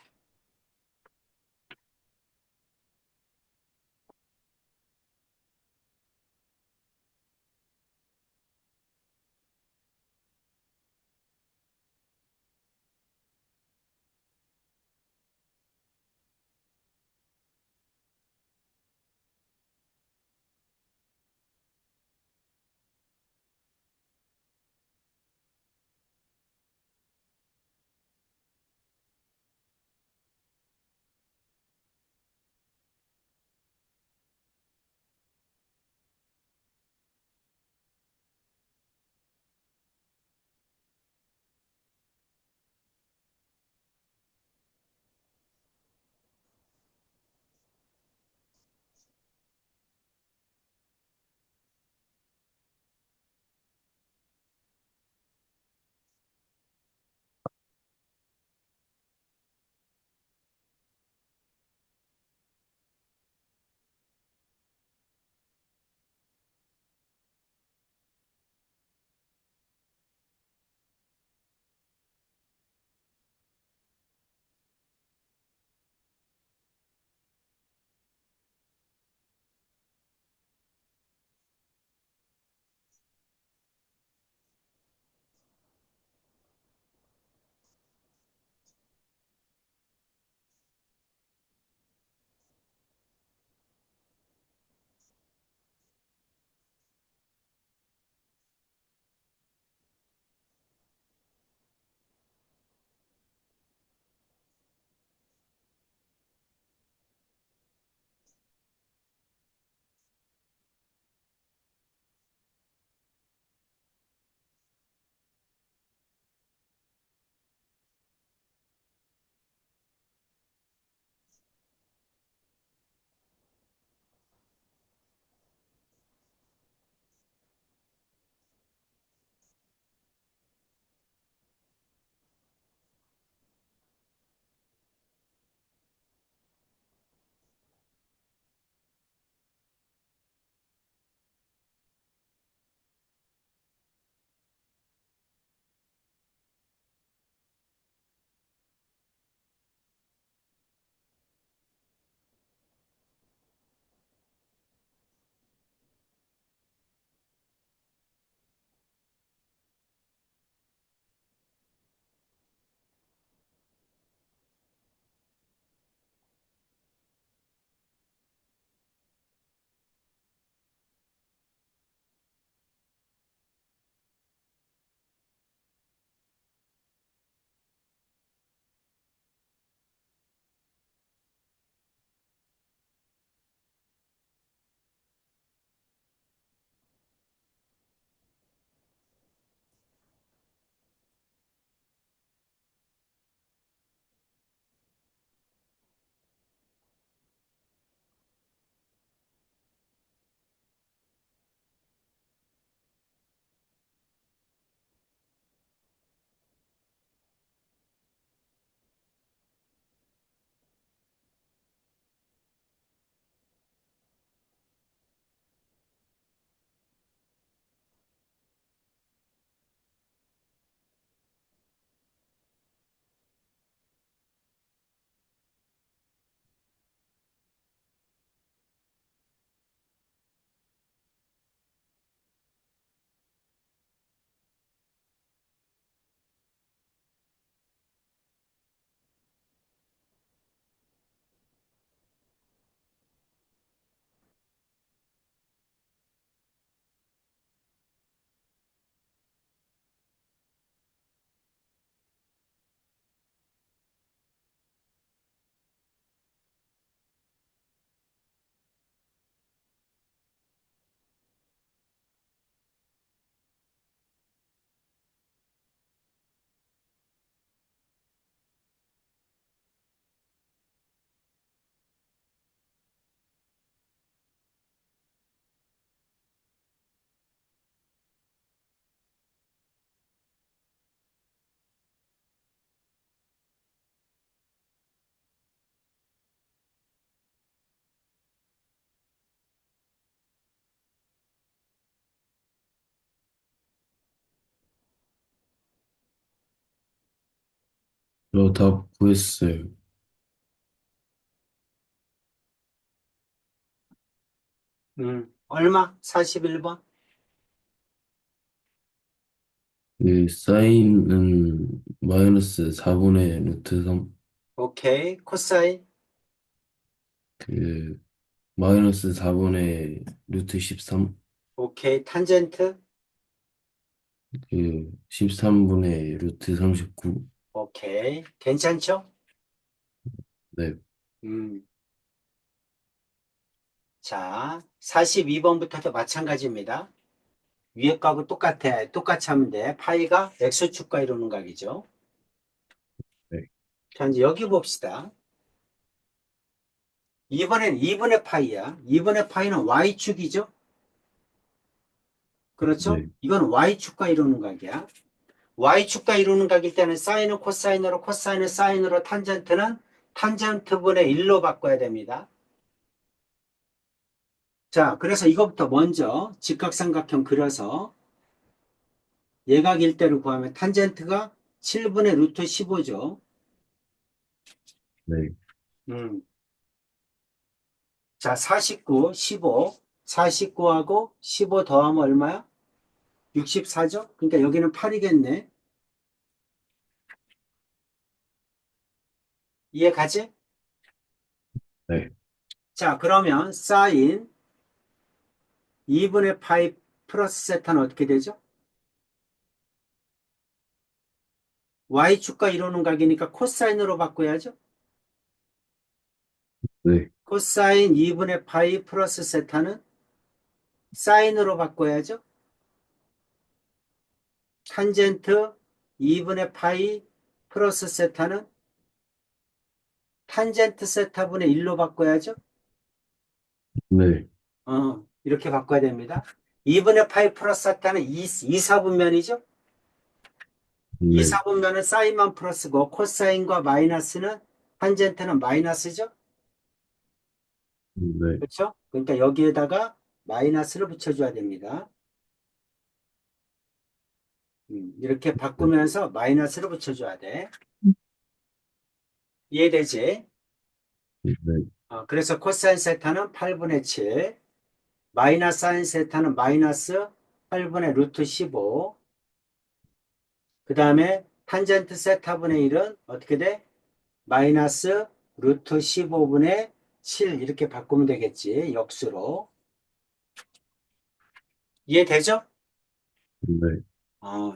저 답 구했어요.
얼마? 41번?
그 사인은 마이너스 4분의 루트 3,
오케이. 코사인?
그 마이너스 4분의 루트 13,
오케이. 탄젠트?
그 13분의 루트 39.
오케이. 괜찮죠?
네,
음. 자, 42번부터도 마찬가지입니다. 위에 거하고 똑같아. 똑같이 하면 돼. 파이가 X축과 이루는 각이죠.
네,
자, 이제 여기 봅시다. 이번엔 2분의 파이야. 2분의 파이는 Y축이죠? 그렇죠?
네,
이건 Y축과 이루는 각이야. Y축과 이루는 각일 때는 사인은 코사인으로, 코사인은 사인으로, 탄젠트는 탄젠트분의 1로 바꿔야 됩니다. 자, 그래서 이것부터 먼저 직각삼각형 그려서 예각 일대를 구하면 탄젠트가 7분의 루트 15죠.
네,
자, 49, 15. 49하고 15 더하면 얼마야? 64죠? 그러니까 여기는 8이겠네. 이해 가지?
네,
자, 그러면 사인 2분의 파이 플러스 세타는 어떻게 되죠? Y축과 이루는 각이니까 코사인으로 바꿔야죠.
네,
코사인 2분의 파이 플러스 세타는 사인으로 바꿔야죠. 탄젠트 2분의 파이 플러스 세타는 탄젠트 세타분의 1로 바꿔야죠.
네,
이렇게 바꿔야 됩니다. 2분의 파이 플러스 세타는 2사분면이죠.
네,
2사분면은 사인만 플러스고 코사인과 마이너스는 탄젠트는 마이너스죠.
네,
그렇죠? 그러니까 여기에다가 마이너스를 붙여줘야 됩니다. 이렇게
네,
바꾸면서 마이너스를 붙여줘야 돼. 이해되지?
네,
그래서 코사인 세타는 8분의 7, 마이너스 사인 세타는 마이너스 8분의 루트 15, 그 다음에 탄젠트 세타분의 1은 어떻게 돼? 마이너스 루트 15분의 7 이렇게 바꾸면 되겠지. 역수로. 이해되죠?
네,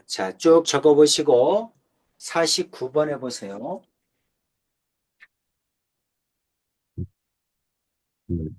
자, 쭉 적어보시고 49번 해보세요.
네.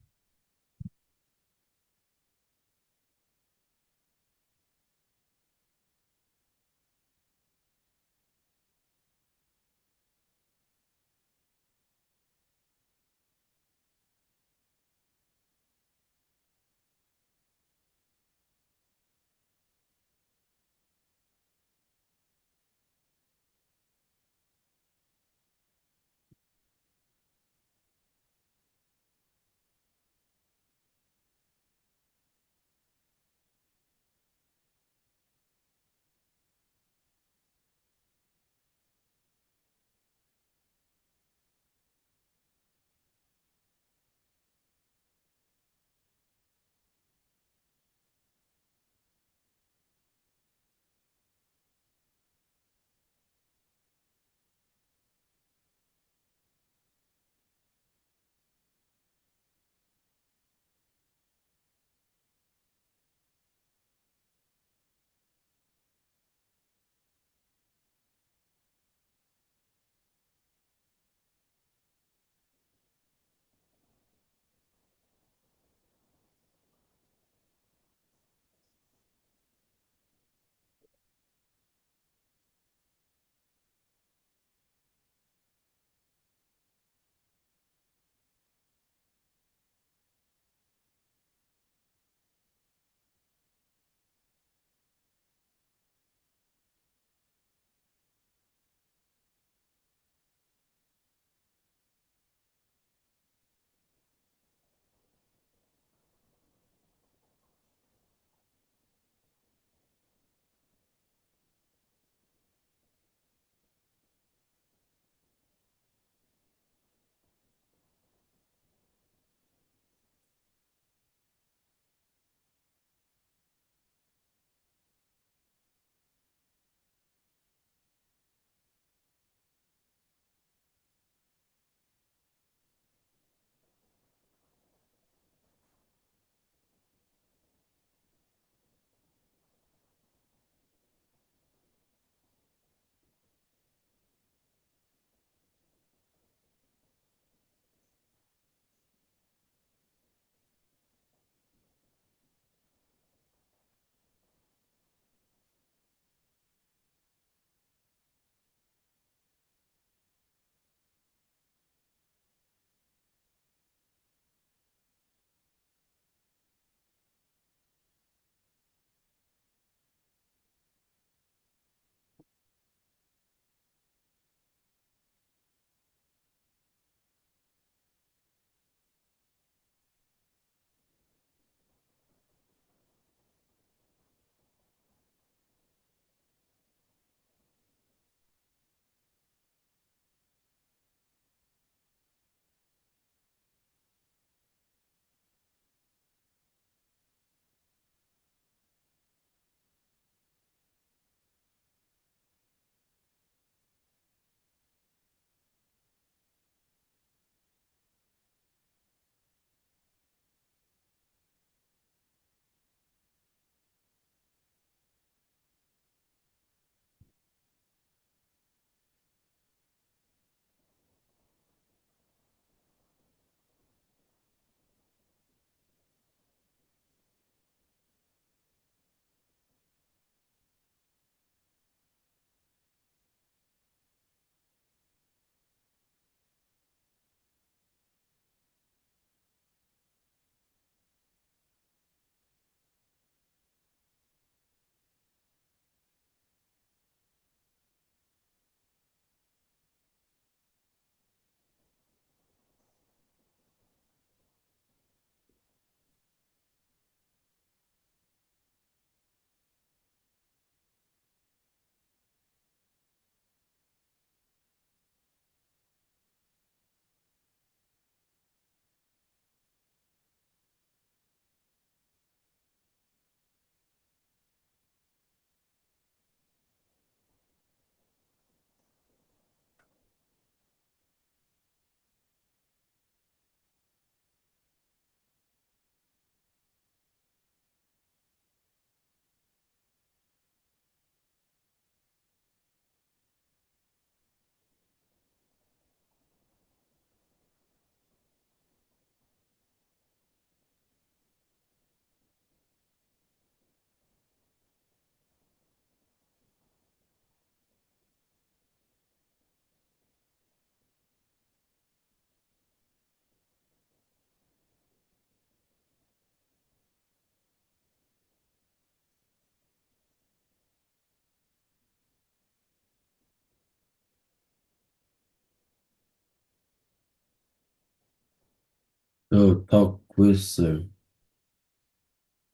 다 구했어요.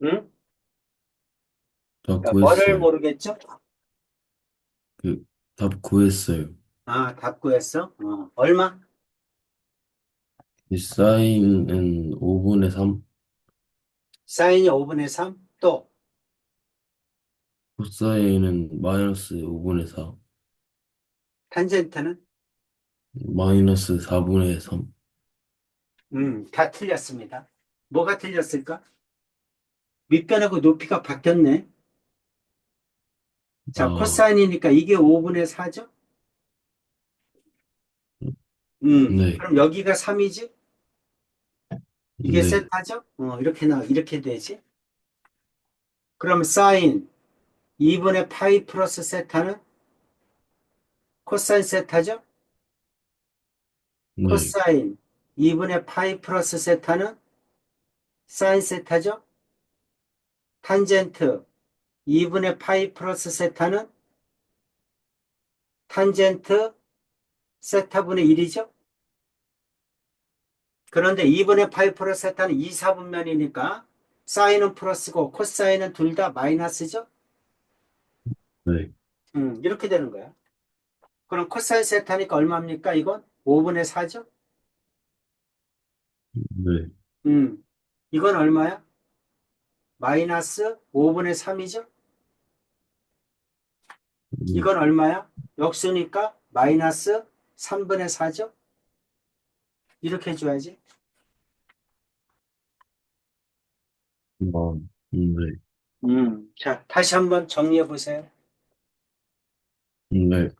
응?
다
그러니까 뭐를
구했어요.
모르겠죠?
그, 답 구했어요.
아, 답구했어? 얼마?
이 사인은 5분의 3,
사인이 5분의 3? 또,
코사인은 마이너스 5분의 4,
탄젠트는?
마이너스 4분의 3.
다 틀렸습니다. 뭐가 틀렸을까? 밑변하고 높이가 바뀌었네. 자,
아,
코사인이니까 이게 5분의 4죠?
네,
그럼 여기가 3이지? 이게
네,
세타죠? 이렇게 되지? 그럼 사인 2분의 파이 플러스 세타는 코사인 세타죠?
네,
코사인 2분의 파이 플러스 세타는 사인 세타죠? 탄젠트 2분의 파이 플러스 세타는 탄젠트 세타분의 1이죠? 그런데 2분의 파이 플러스 세타는 2, 4분면이니까 사인은 플러스고 코사인은 둘 다 마이너스죠?
네,
이렇게 되는 거야. 그럼 코사인 세타니까 얼마입니까? 이건 5분의 4죠?
네,
이건 얼마야? 마이너스 5분의 3이죠?
네.
이건 얼마야? 역수니까 마이너스 3분의 4죠? 이렇게 해줘야지.
네,
자, 다시 한번 정리해 보세요.
네.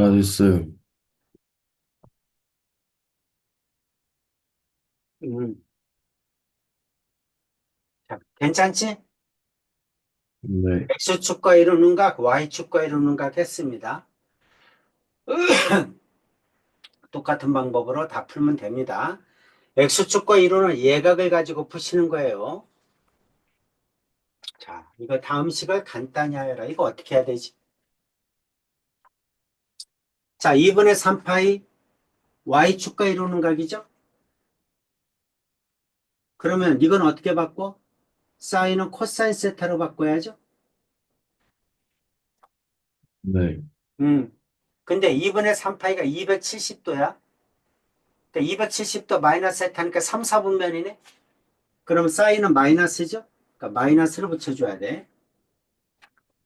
다 됐어요.
음, 자, 괜찮지?
네,
X축과 이루는 각, Y축과 이루는 각 했습니다. 똑같은 방법으로 다 풀면 됩니다. X축과 이루는 예각을 가지고 푸시는 거예요. 자, 이거 다음 식을 간단히 하여라. 이거 어떻게 해야 되지? 자, 2분의 3파이 Y축과 이루는 각이죠? 그러면 이건 어떻게 바꿔? 사인은 코사인 세타로 바꿔야죠?
네,
근데 2분의 3파이가 270도야. 그러니까 270도 마이너스 세타니까 3, 4분면이네? 그럼 사인은 마이너스죠? 그러니까 마이너스를 붙여줘야 돼.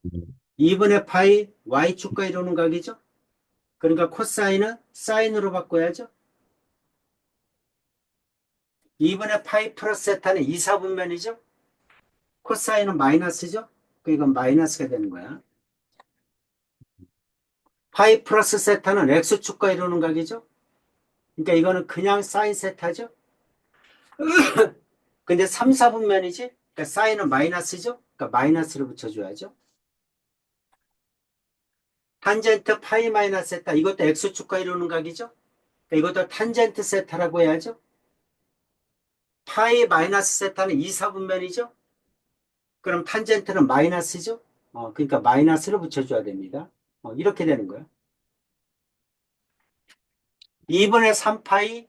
네,
2분의 파이 Y축과 이루는 각이죠? 그러니까 코사인은 사인으로 바꿔야죠? 2분의 파이 플러스 세타는 2, 4분면이죠? 코사인은 마이너스죠? 그러니까 이건 마이너스가 되는 거야. 파이 플러스 세타는 X축과 이루는 각이죠? 그러니까 이거는 그냥 사인 세타죠? 근데 3, 4분면이지? 그러니까 사인은 마이너스죠? 그러니까 마이너스를 붙여줘야죠. 탄젠트 파이 마이너스 세타 이것도 X축과 이루는 각이죠? 그러니까 이것도 탄젠트 세타라고 해야죠. 파이 마이너스 세타는 2, 4분면이죠? 그럼 탄젠트는 마이너스죠? 그러니까 마이너스를 붙여줘야 됩니다. 이렇게 되는 거예요. 2분의 3파이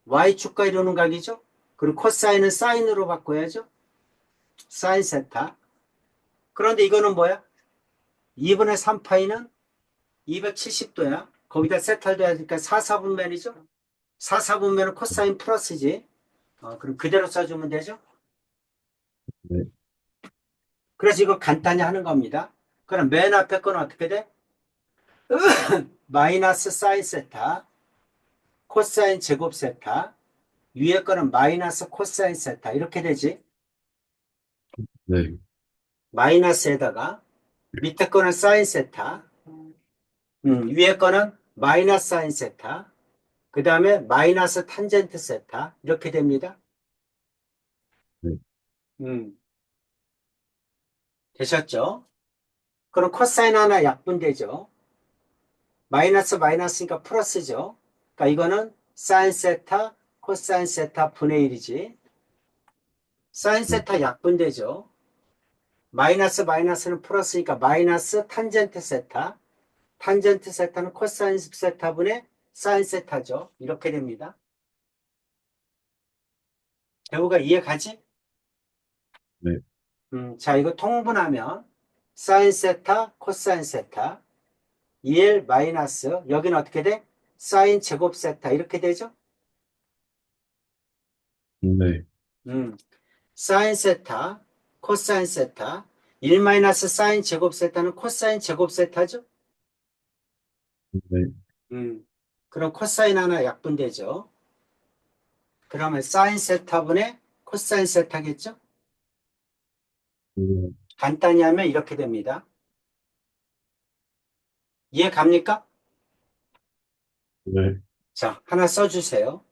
Y축과 이루는 각이죠? 그리고 코사인은 사인으로 바꿔야죠? 사인 세타. 그런데 이거는 뭐야? 2분의 3파이는 270도야. 거기다 세타를 둬야 되니까 4, 4분면이죠? 4, 4분면은 코사인 플러스지. 그럼 그대로 써주면 되죠?
네,
그래서 이거 간단히 하는 겁니다. 그럼 맨 앞에 거는 어떻게 돼? 마이너스 사인 세타, 코사인 제곱 세타, 위에 거는 마이너스 코사인 세타. 이렇게 되지.
네,
마이너스에다가 밑에 거는 사인 세타, 위에 거는 마이너스 사인 세타, 그 다음에 마이너스 탄젠트 세타. 이렇게 됩니다.
네,
음, 되셨죠? 그럼 코사인 하나 약분되죠. 마이너스 마이너스니까 플러스죠. 그러니까 이거는 사인 세타, 코사인 세타 분의 1이지. 사인
네,
세타 약분되죠. 마이너스 마이너스는 플러스니까 마이너스 탄젠트 세타. 탄젠트 세타는 코사인 세타분의 사인 세타죠. 이렇게 됩니다. 배우가 이해 가지?
네,
자, 이거 통분하면 사인 세타, 코사인 세타, 2L 마이너스, 여기는 어떻게 돼? 사인 제곱 세타, 이렇게 되죠?
네,
음, 사인 세타, 코사인 세타, 1 마이너스 사인 제곱 세타는 코사인 제곱 세타죠?
네,
그럼 코사인 하나 약분되죠? 그러면 사인 세타분의 코사인 세타겠죠?
네,
간단히 하면 이렇게 됩니다. 이해 갑니까?
네.
자, 하나 써주세요.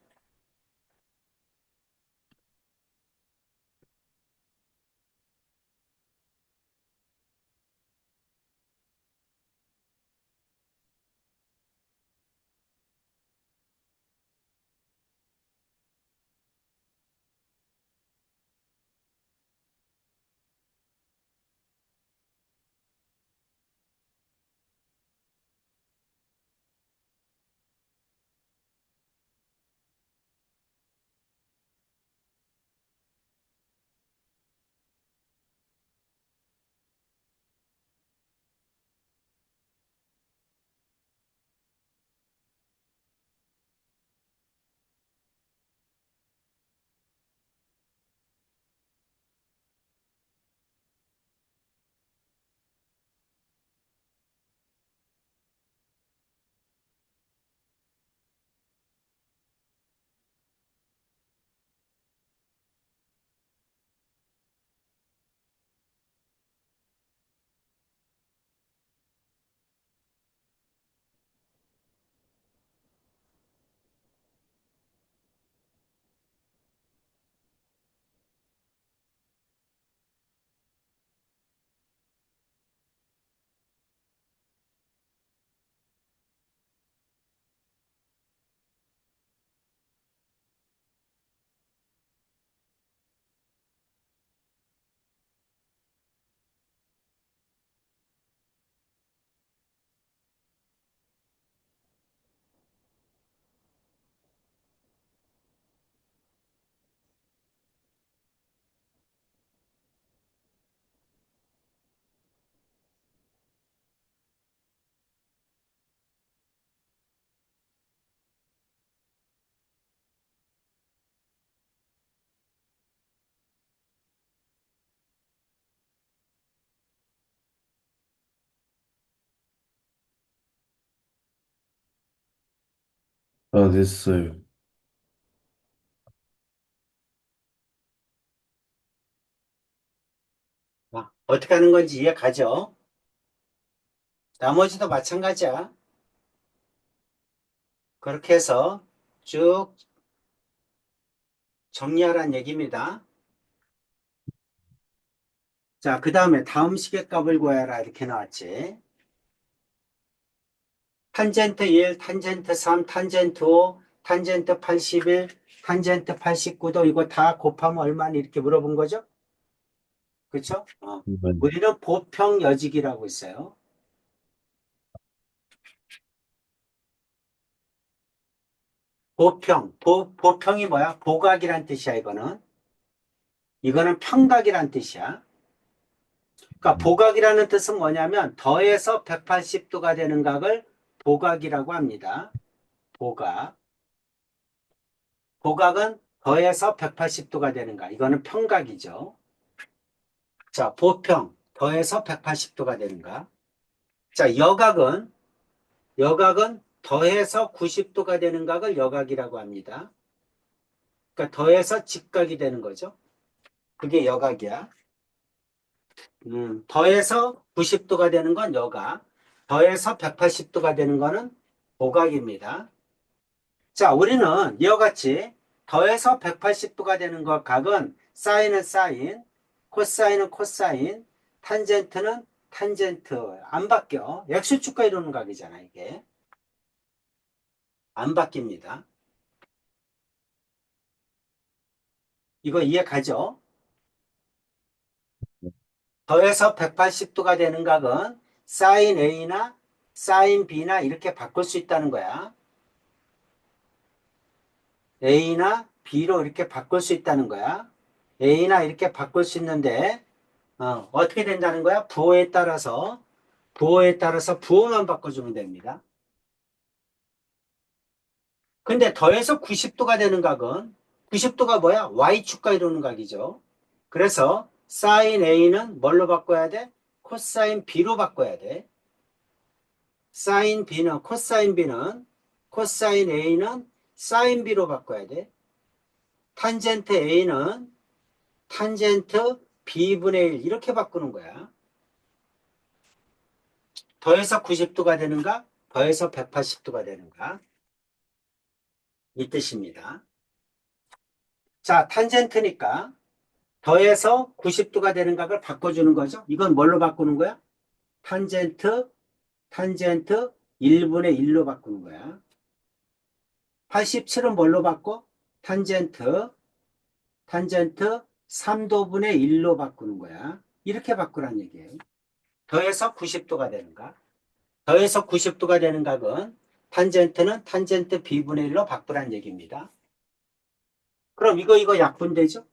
아, 됐어요.
어떻게 하는 건지 이해 가죠? 나머지도 마찬가지야. 그렇게 해서 쭉 정리하라는 얘기입니다. 자, 그 다음에 다음 시계값을 구해라 이렇게 나왔지. 탄젠트 1, 탄젠트 3, 탄젠트 5, 탄젠트 81, 탄젠트 89도 이거 다 곱하면 얼마니 이렇게 물어본 거죠? 그렇죠?
네.
우리는 보평 여직이라고 있어요. 보평이 뭐야? 보각이란 뜻이야, 이거는. 이거는 평각이란 뜻이야. 그러니까 보각이라는 뜻은 뭐냐면 더해서 180도가 되는 각을 보각이라고 합니다. 보각. 보각은 더해서 180도가 되는 각. 이거는 평각이죠. 자, 보평. 더해서 180도가 되는 각. 자, 여각은 더해서 90도가 되는 각을 여각이라고 합니다. 그러니까 더해서 직각이 되는 거죠. 그게 여각이야. 더해서 90도가 되는 건 여각, 더해서 180도가 되는 거는 보각입니다. 자, 우리는 이와 같이 더해서 180도가 되는 것 각은 사인은 사인, 코사인은 코사인, 탄젠트는 탄젠트. 안 바뀌어. X축과 이루는 각이잖아, 이게. 안 바뀝니다. 이거 이해 가죠? 더해서 180도가 되는 각은 사인 A나 사인 B나 이렇게 바꿀 수 있다는 거야. A나 B로 이렇게 바꿀 수 있다는 거야. A나 이렇게 바꿀 수 있는데 어떻게 된다는 거야? 부호에 따라서 부호만 바꿔주면 됩니다. 근데 더해서 90도가 되는 각은 90도가 뭐야? Y축과 이루는 각이죠. 그래서 사인 A는 뭘로 바꿔야 돼? 코사인 B로 바꿔야 돼. 코사인 A는 사인 B로 바꿔야 돼. 탄젠트 A는 탄젠트 B분의 1 이렇게 바꾸는 거야. 더해서 90도가 되는가? 더해서 180도가 되는가? 이 뜻입니다. 자, 탄젠트니까 더해서 90도가 되는 각을 바꿔주는 거죠. 이건 뭘로 바꾸는 거야? 탄젠트 1분의 1로 바꾸는 거야. 87은 뭘로 바꿔? 탄젠트 3도분의 1로 바꾸는 거야. 이렇게 바꾸란 얘기예요. 더해서 90도가 되는가? 더해서 90도가 되는 각은 탄젠트는 탄젠트 b분의 1로 바꾸란 얘기입니다. 그럼 이거 약분되죠?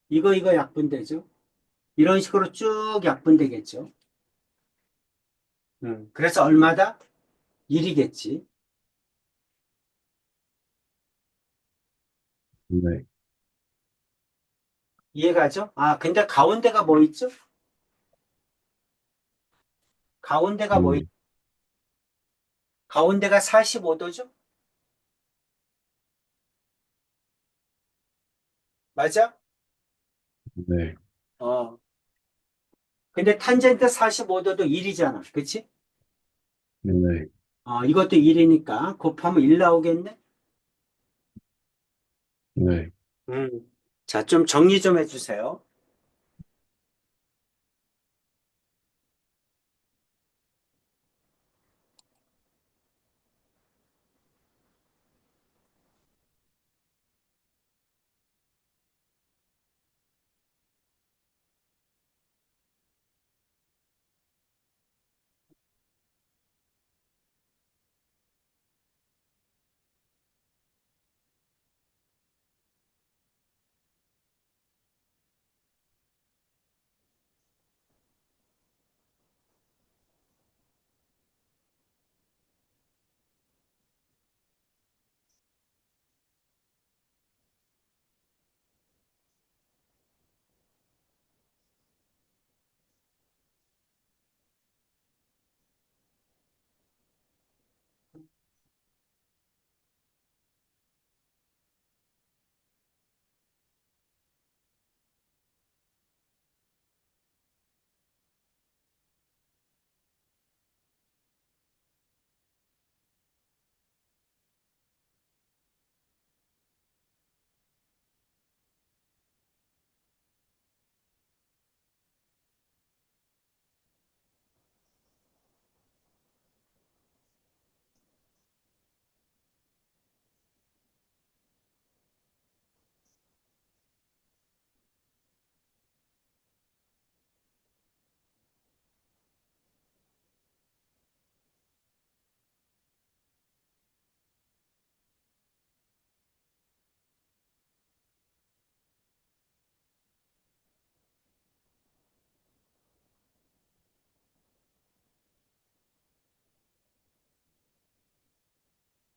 이거 약분되죠? 이런 식으로 쭉 약분되겠죠? 그래서 얼마다? 1이겠지.
네.
이해가죠? 근데 가운데가 뭐 있죠? 가운데가 뭐 있,
네.
가운데가 45도죠? 맞아?
네.
어. 근데 탄젠트 45도도 1이잖아. 그치?
네.
이것도 1이니까 곱하면 1 나오겠네?
네.
음. 자, 좀 정리 좀 해주세요.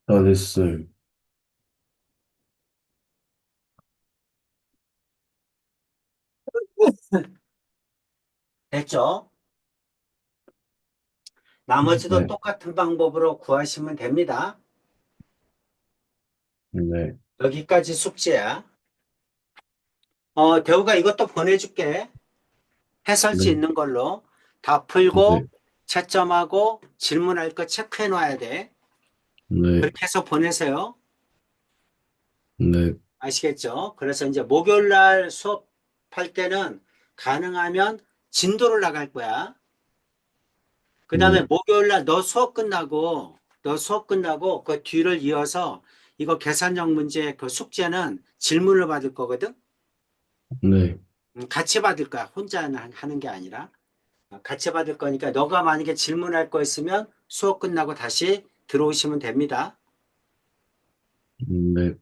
다 됐어요.
됐죠? 나머지도
네,
똑같은 방법으로 구하시면 됩니다.
네,
여기까지 숙제야. 대우가 이것도 보내줄게. 해설지
네,
있는 걸로 다
네,
풀고 채점하고 질문할 거 체크해 놔야 돼.
네,
그렇게 해서 보내세요.
네,
아시겠죠? 그래서 이제 목요일 날 수업할 때는 가능하면 진도를 나갈 거야. 그 다음에
네,
목요일 날 너 수업 끝나고 그 뒤를 이어서 이거 계산형 문제 그 숙제는 질문을 받을 거거든?
네,
같이 받을 거야. 혼자 하는 게 아니라. 같이 받을 거니까 너가 만약에 질문할 거 있으면 수업 끝나고 다시 들어오시면 됩니다.
네,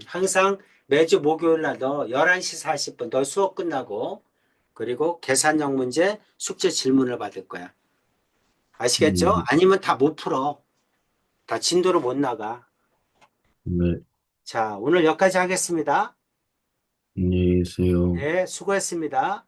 항상 매주 목요일 날 너 11시 40분 너 수업 끝나고 그리고 계산형 문제 숙제 질문을 받을 거야. 아시겠죠?
네,
아니면 다 못 풀어. 다 진도를 못 나가.
네.
자, 오늘 여기까지 하겠습니다.
안녕히 계세요.
네, 수고했습니다.